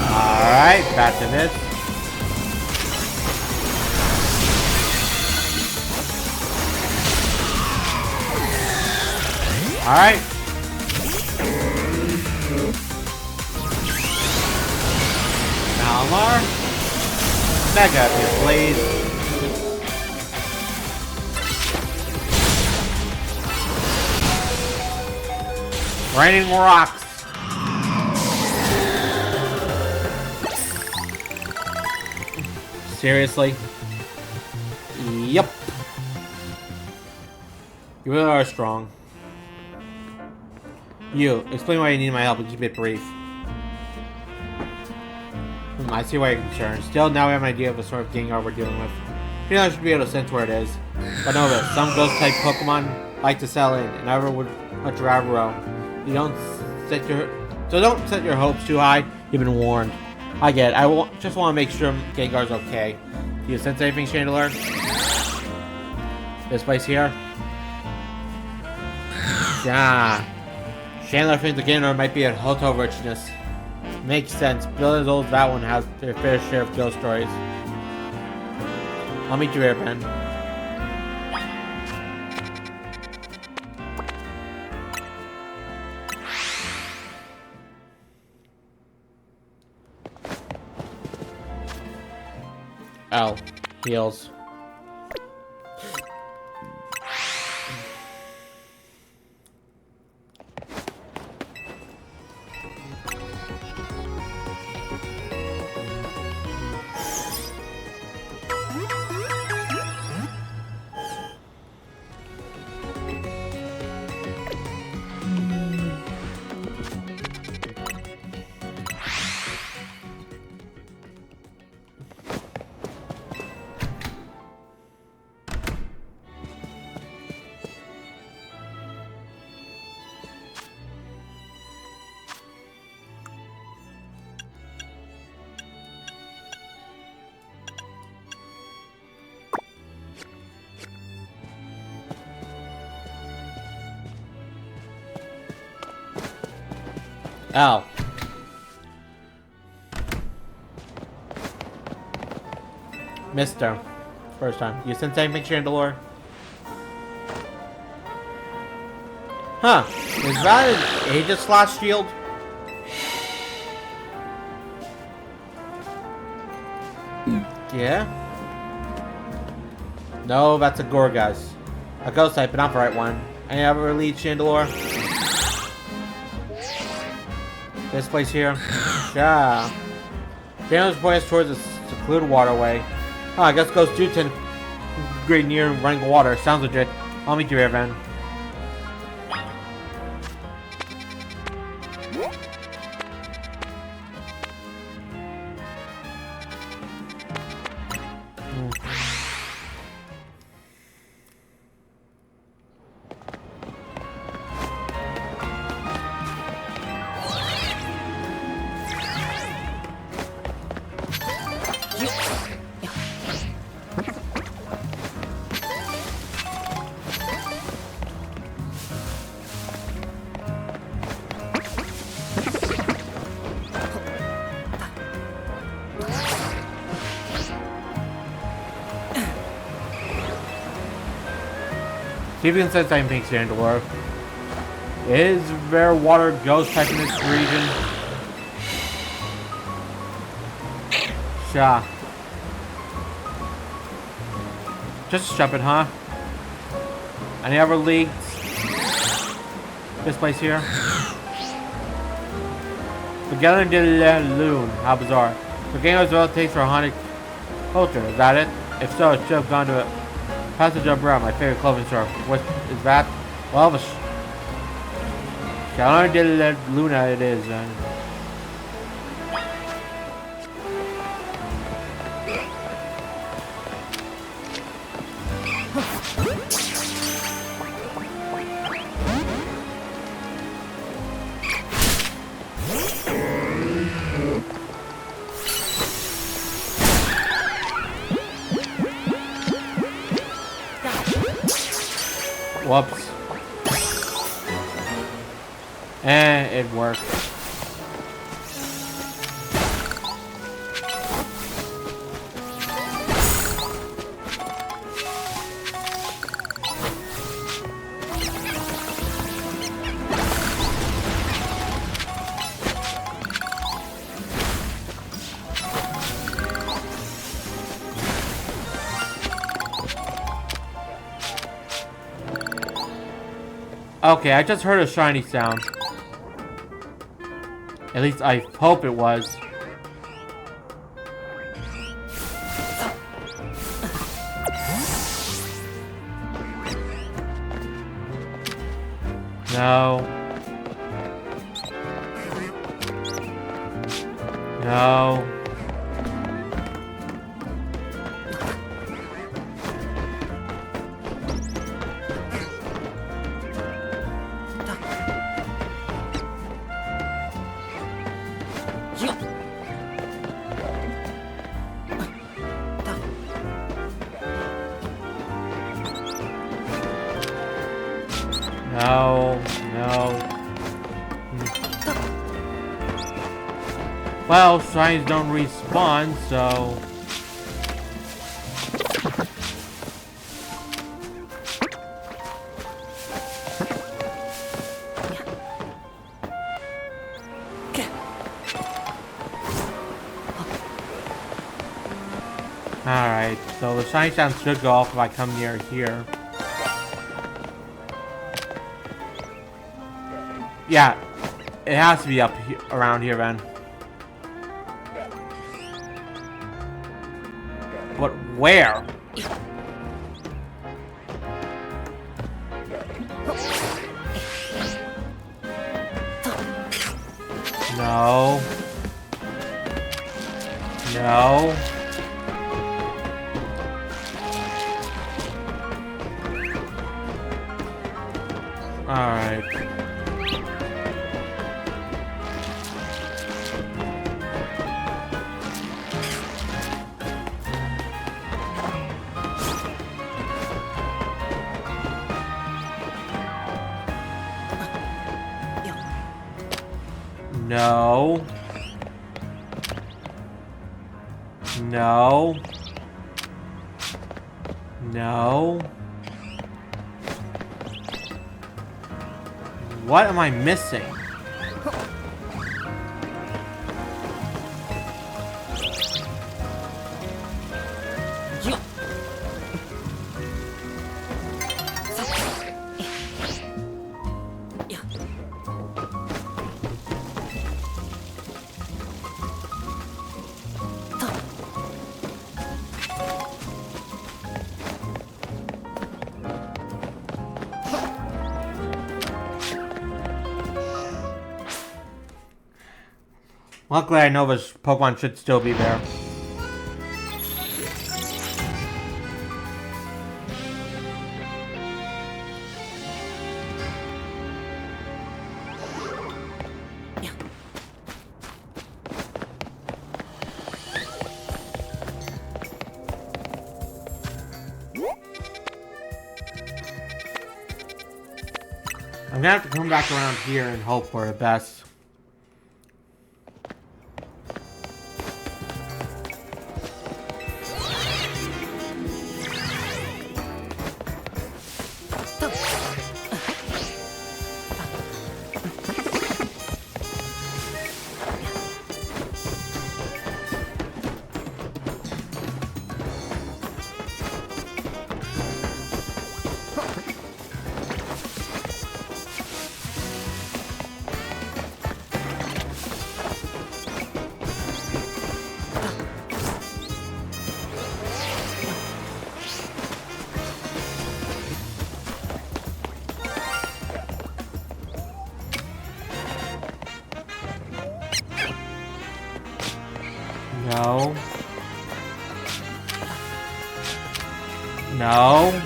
Alright, back to this. Alright. Malamar. Mega, please. Raining rocks. Seriously? Yep. You really are strong. You, explain why you need my help and keep it brief. I see why you're concerned. Still, now we have an idea of the sort of Gengar we're dealing with. You know, I should be able to sense where it is. But know this, some ghost-type Pokemon like to sell in, and never would a Drabro. You don't set your hopes too high. You've been warned. I get it. Just want to make sure Gengar's okay. Do you sense anything, Chandelure? This place here? Yeah. Chandelure thinks the Gengar might be at Hoto richness. Makes sense. Bill as old as that one has their fair share of ghost stories. I'll meet you here, Ben. L. Heals. Ow. Mister. First time. You sense anything, Chandelure? Huh. Is that an Aegislash shield? Yeah? No, that's a Gorgas. A ghost type, but not the right one. Any other lead, Chandelure? This place here? Yeah. Chandelure's pointing us towards a secluded waterway. Oh, I guess ghosts do tend to great near running water. Sounds legit. I'll meet you here, Van. See if you can sense anything, Chandelure. Is there water ghost type in this region? Sure. Just jumping, huh? Any other leads? This place here? Magellan de la Lune. How bizarre. The game as well takes for a haunted culture. Is that it? If so, it should have gone to Passage Umbrella, my favorite clothing store. What is that? Well, the Magellan de la Luna it is. Whoops. It worked. Okay, I just heard a shiny sound. At least I hope it was. No. No. No, no. Well, shinies don't respawn, so... Alright, so the shiny sound should go off if I come near here. Yeah, it has to be up here, around here then. But where? No. No. Alright. No. No. No. What am I missing? Luckily, I know this Pokemon should still be there. I'm gonna have to come back around here and hope for the best. No. No.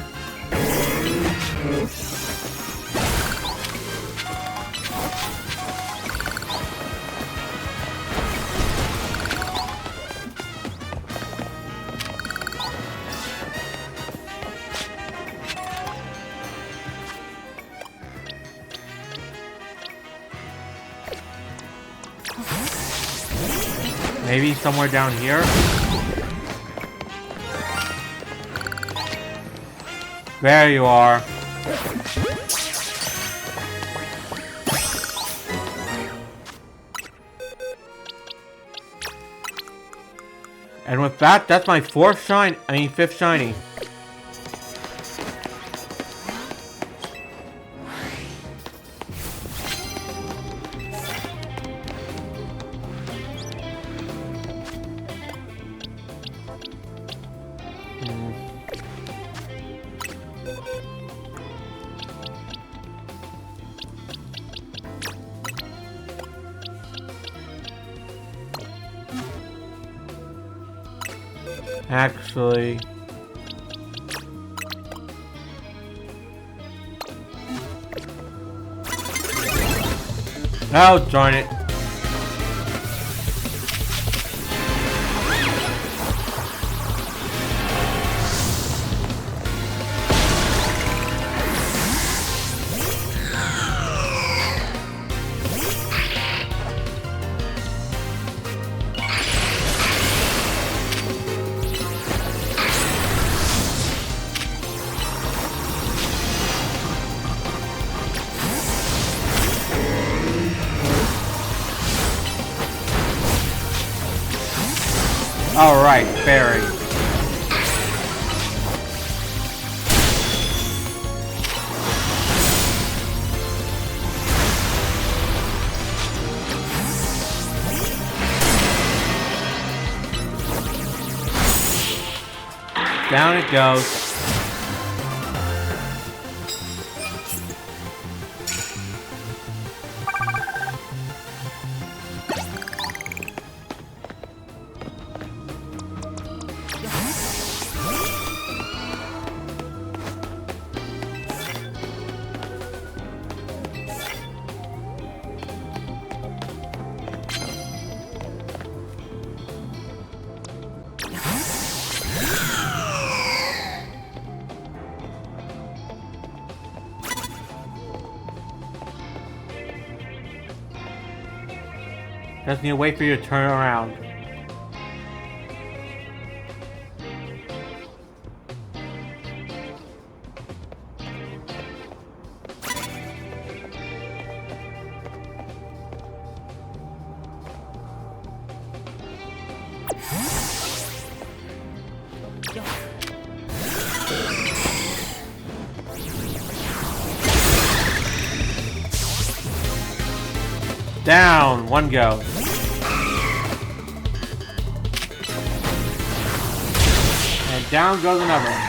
Maybe somewhere down here? There you are. And with that, that's my fifth shiny. Actually... Oh, darn it. Alright, fairy. Down it goes. Just need to wait for you to turn around. Down, one goes. And down goes another.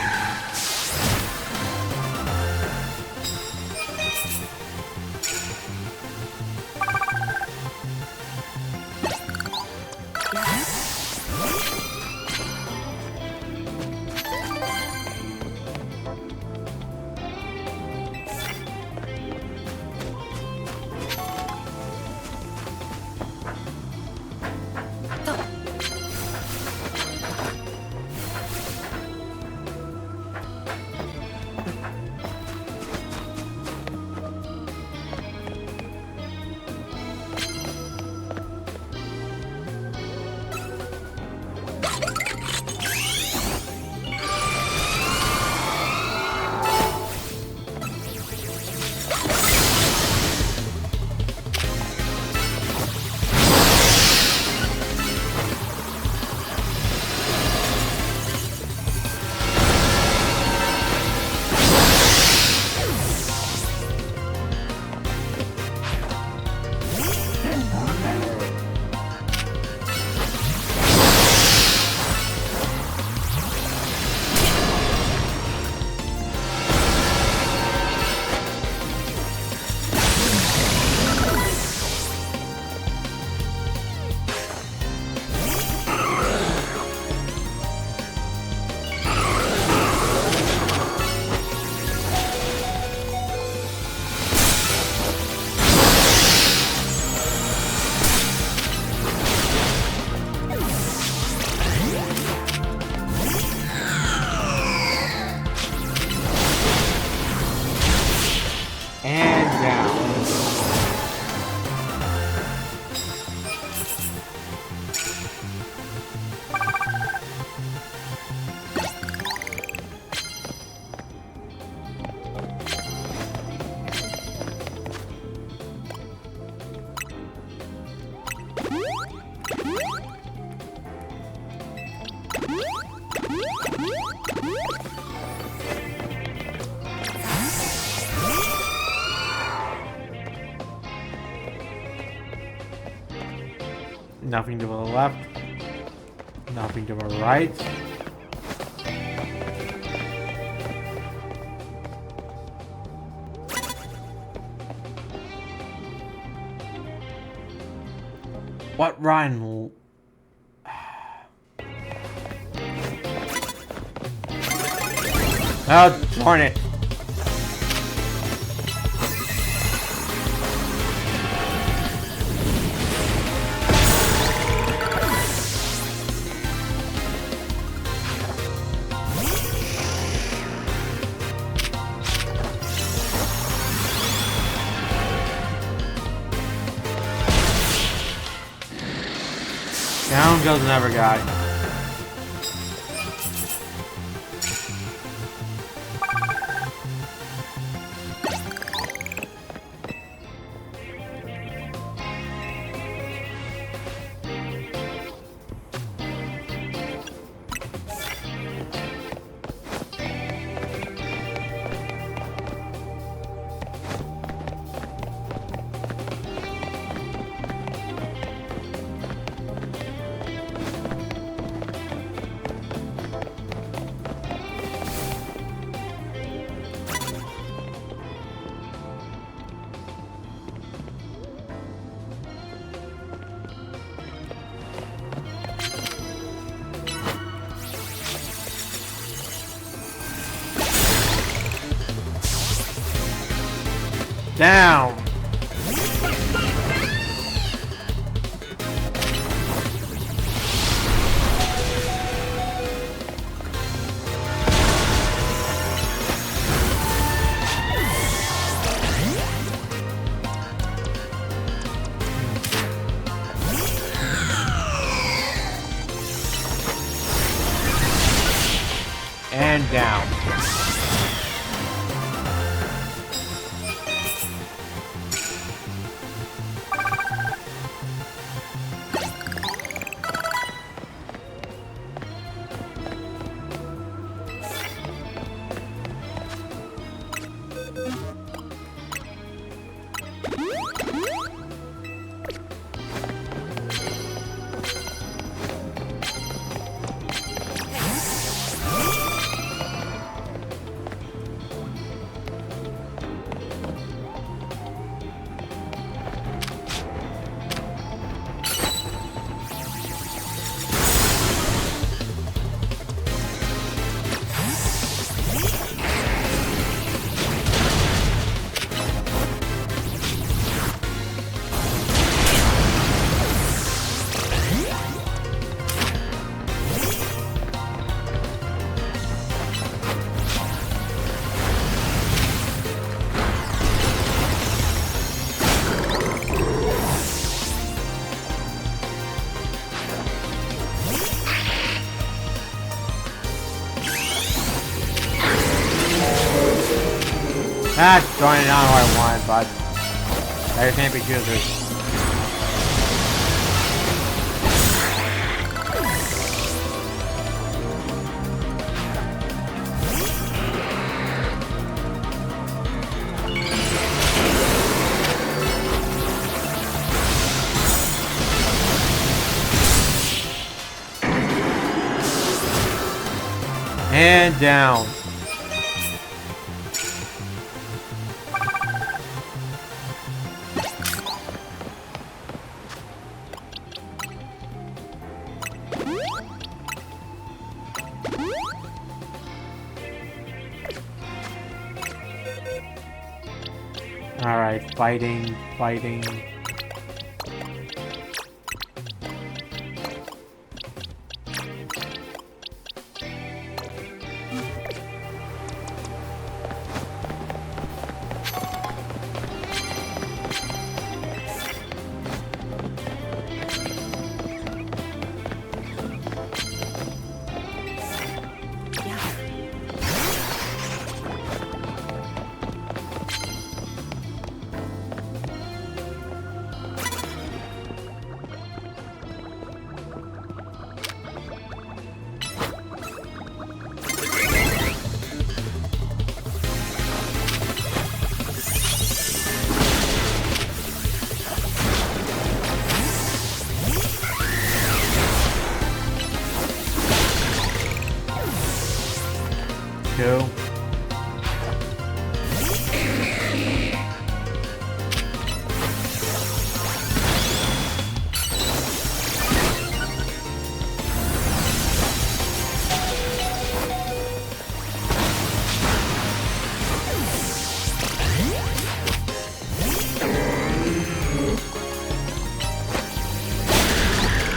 Nothing to the left. Nothing to the right. What Ryan? Oh, darn it. Down goes another guy. Down. And down. Ah, darn it, not what I wanted, but I can't be choosers. And down. Alright, fighting.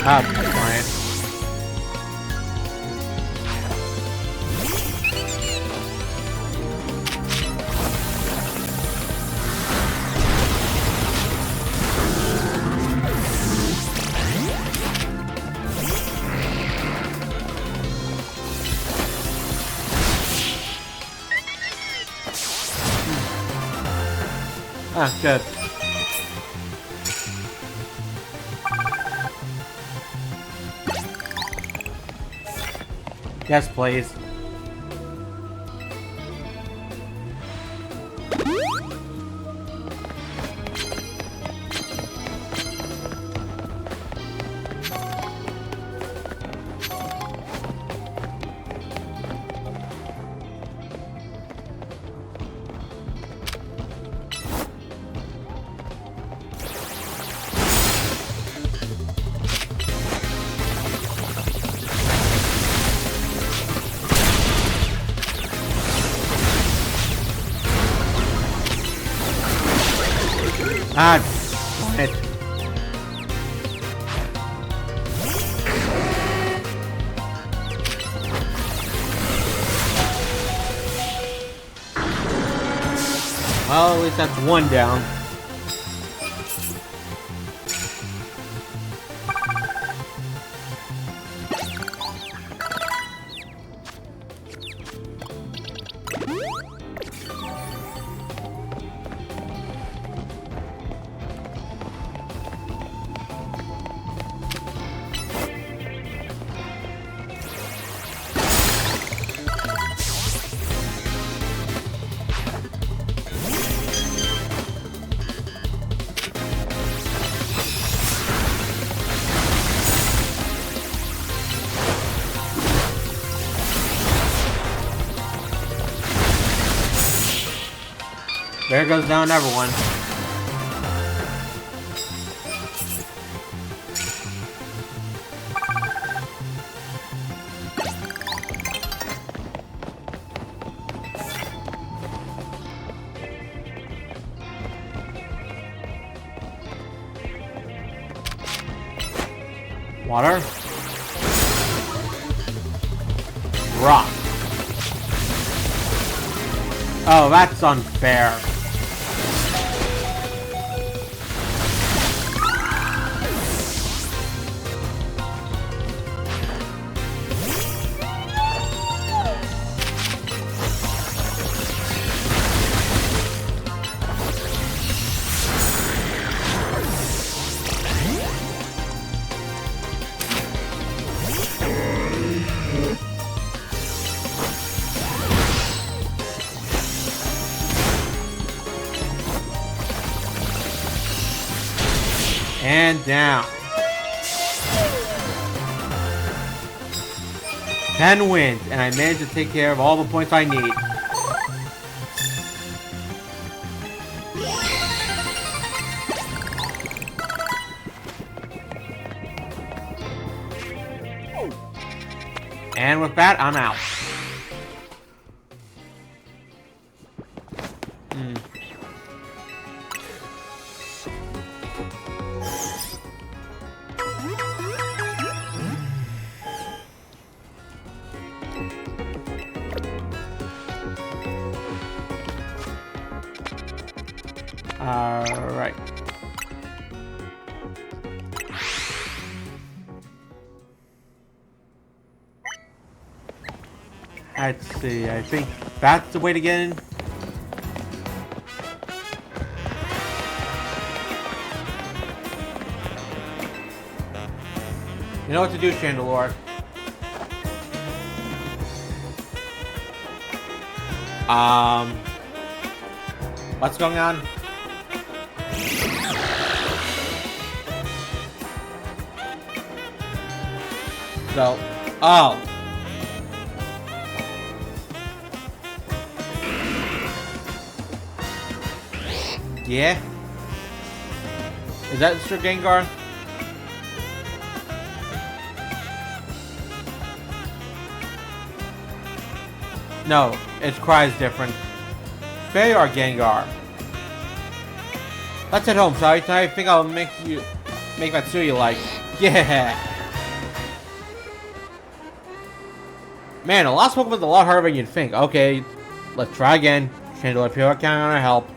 Ah, Brian. Ah, good. Yes, please. Ah, darn it. Well, at least that's one down. There goes down everyone. Water. Rock. Oh, that's unfair. And down. 10 wins, and I managed to take care of all the points I need. And with that, I'm out. Alright. Let's see, I think that's the way to get in. You know what to do, Chandelure. What's going on? So, oh. Yeah? Is that Mr. Gengar? No, its cry is different. Faye or Gengar? Let's head home, sorry. Tonight I think I'll make Matsui like. Yeah! Man, the last Pokemon's a lot harder than you'd think. Okay, let's try again. Chandelure, if you're counting on our help.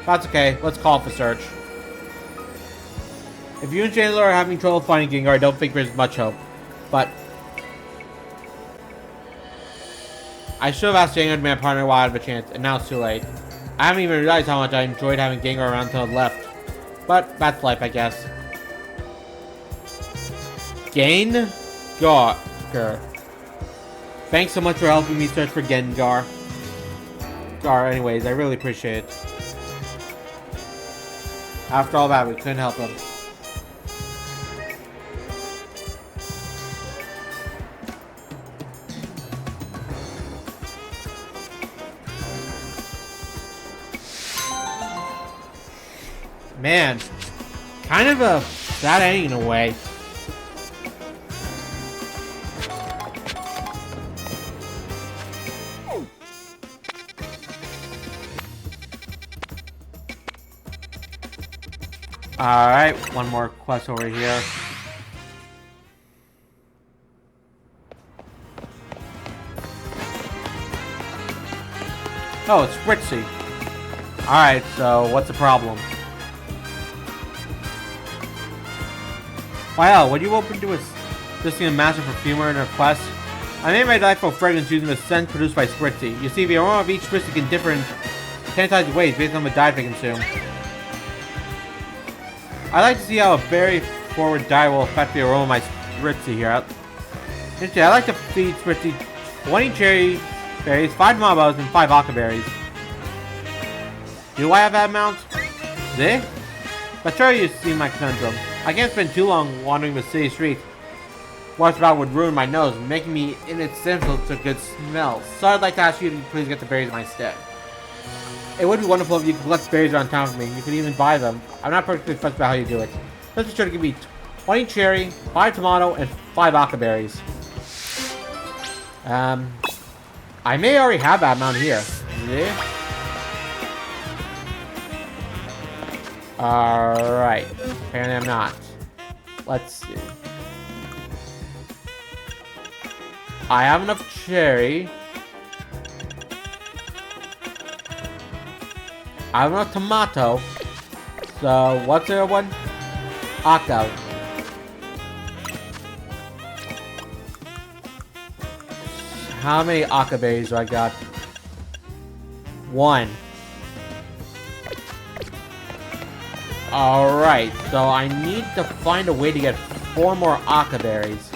That's okay. Let's call for search. If you and Chandelure are having trouble finding Gengar, I don't think there's much hope. But I should have asked Gengar to be my partner while I had the chance, and now it's too late. I haven't even realized how much I enjoyed having Gengar around until it left. But that's life, I guess. Gengar. Thanks so much for helping me search for Gengar. Anyways, I really appreciate it. After all that, we couldn't help him. Man, kind of a sad ending in a way. Alright, one more quest over here. Oh, it's Fritzy. Alright, so what's the problem? Wow, what are you open to assisting a master perfumer in her quest? I made my delightful fragrance using the scent produced by Spritzy. You see, the aroma of each Spritzy can differ in 10 times ways based on the diet they consume. I like to see how a berry-forward diet will affect the aroma of my Spritzy here. Instead, I like to feed Spritzy 20 cherry berries, 5 Mabos, and 5 Aka berries. Do I have that amount? See? But sure, you see my conundrum. I can't spend too long wandering the city streets. What's about would ruin my nose, making me insensitive to good smells. So I'd like to ask you to please get the berries in my stead. It would be wonderful if you could collect berries around town for me. You could even buy them. I'm not particularly fussed about how you do it. Just be sure to give me 20 cherry, 5 tomato, and 5 Aka berries. I may already have that amount here. See? Alright. Apparently I'm not. Let's see. I have enough cherry. I have enough tomato. So, what's the other one? Aka. How many Aka berries do I got? 1. Alright, so I need to find a way to get 4 more Aka berries.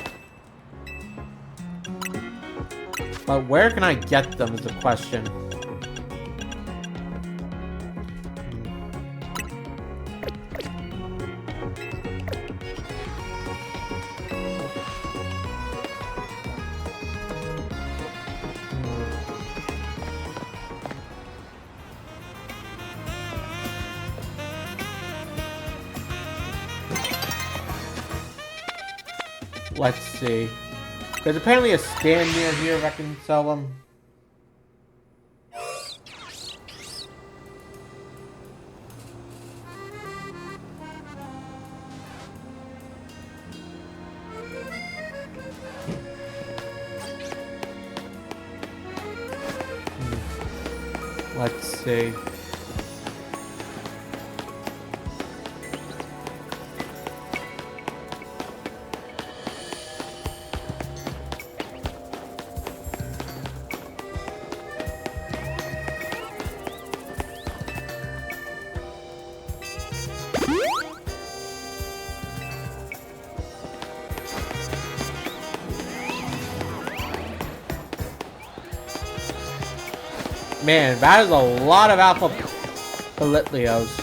But where can I get them is the question. Let's see. There's apparently a stand near here if I can sell them. Let's see. Man, that is a lot of Alpha Politlios.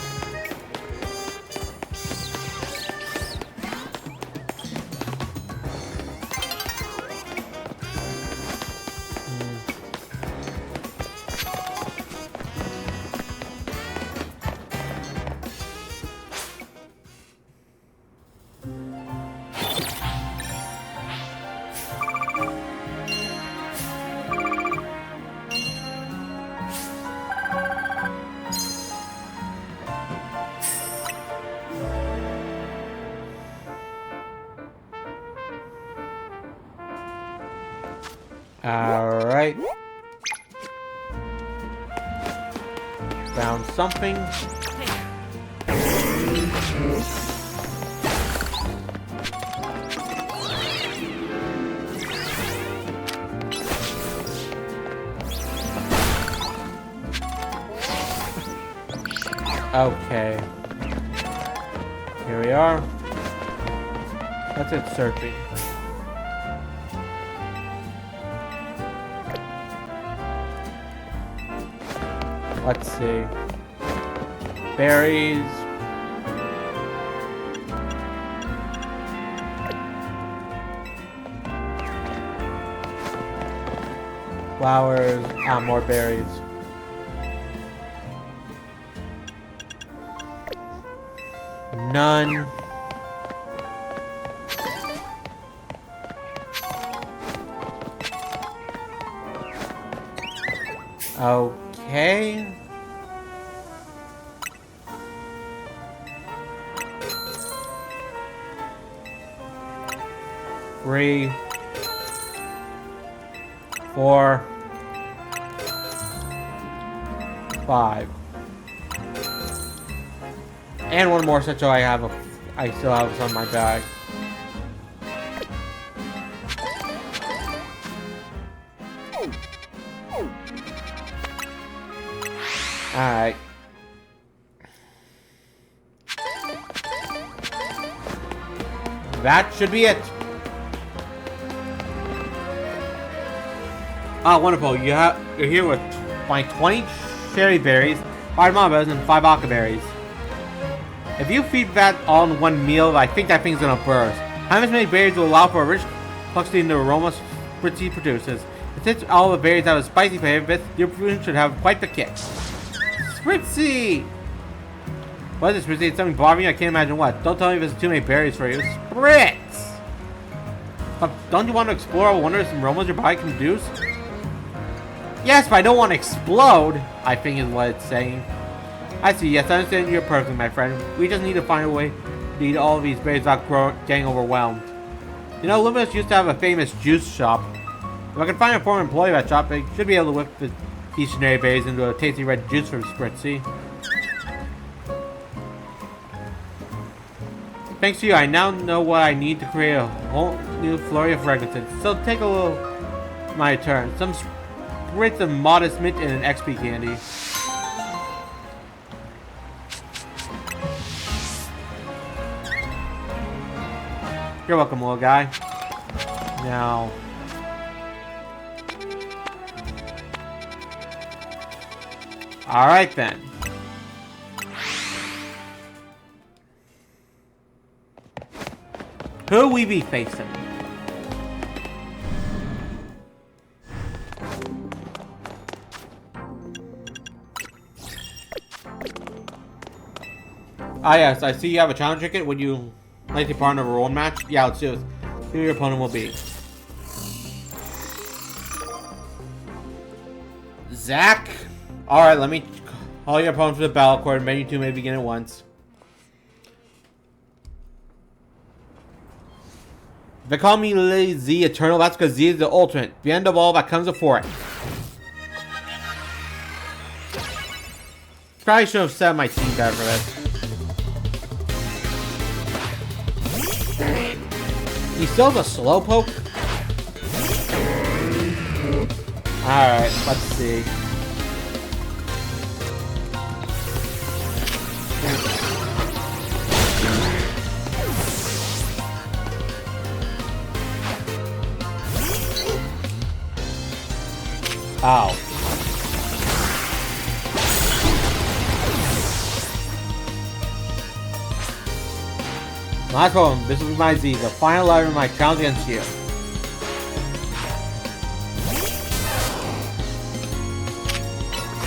Alright. Found something. Okay. Here we are. That's it searching. Let's see. Berries. Flowers. More berries. None. Okay. Three. 4. 5. And one more such so I still have some in my bag. Alright. That should be it. Ah, wonderful. You're here with my 20 cherry berries, 5 mambas, and 5 aka berries. If you feed that all in one meal, I think that thing's gonna burst. How many berries will allow for a rich complexity in the aromas Spritzy produces? Since all the berries have a spicy flavor, your food should have quite the kick. Spritzy! What is it, Spritzy? It's something bothering you? I can't imagine what. Don't tell me there's too many berries for you. Spritz! But don't you want to explore all the wonders and aromas your body can produce? Yes, but I don't want to explode, I think is what it's saying. I see, yes, I understand you're perfect, my friend. We just need to find a way to eat all of these berries without getting overwhelmed. You know, Luminous used to have a famous juice shop. If I can find a former employee of that shop, I should be able to whip the stationary berries into a tasty red juice for Spritzy. Thanks to you, I now know what I need to create a whole new flurry of fragrances. So take a little my turn. Some spritz of modest mint and an XP candy. You're welcome, little guy. Now... Alright then. Who we be facing? Ah yes, I see you have a challenge ticket. Would you like to be part of a role match? Yeah, let's do it. Who your opponent will be. Zach? Alright, let me call your opponent for the battle cord. Menu 2 may begin at once. They call me Lily Z Eternal, that's because Z is the ultimate. The end of all that comes before it. Probably should have set my team better for this. He still has a slowpoke? Alright, let's see. Ow. My problem, this will be my Z, the final letter of my challenge against you.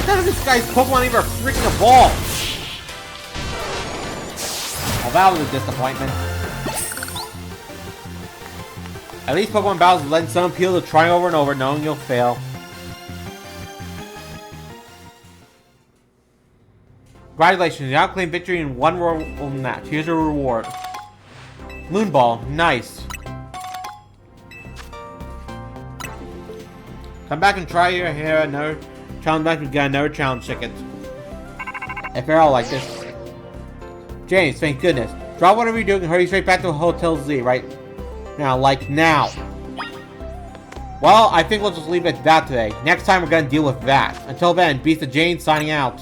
None of this guy's Pokemon even freaking evolved! Well, that was a disappointment. At least Pokemon battles lend some appeal to trying over and over, knowing you'll fail. Congratulations, you now claim victory in one royal match. Here's your reward. Moonball, nice. Come back and try your hair another challenge back to get another challenge ticket. If they're all like this. James, thank goodness. Drop whatever you're doing and hurry straight back to Hotel Z, right? Now, like now. Well, I think we'll just leave it at that today. Next time we're gonna deal with that. Until then, Beast of Jane signing out.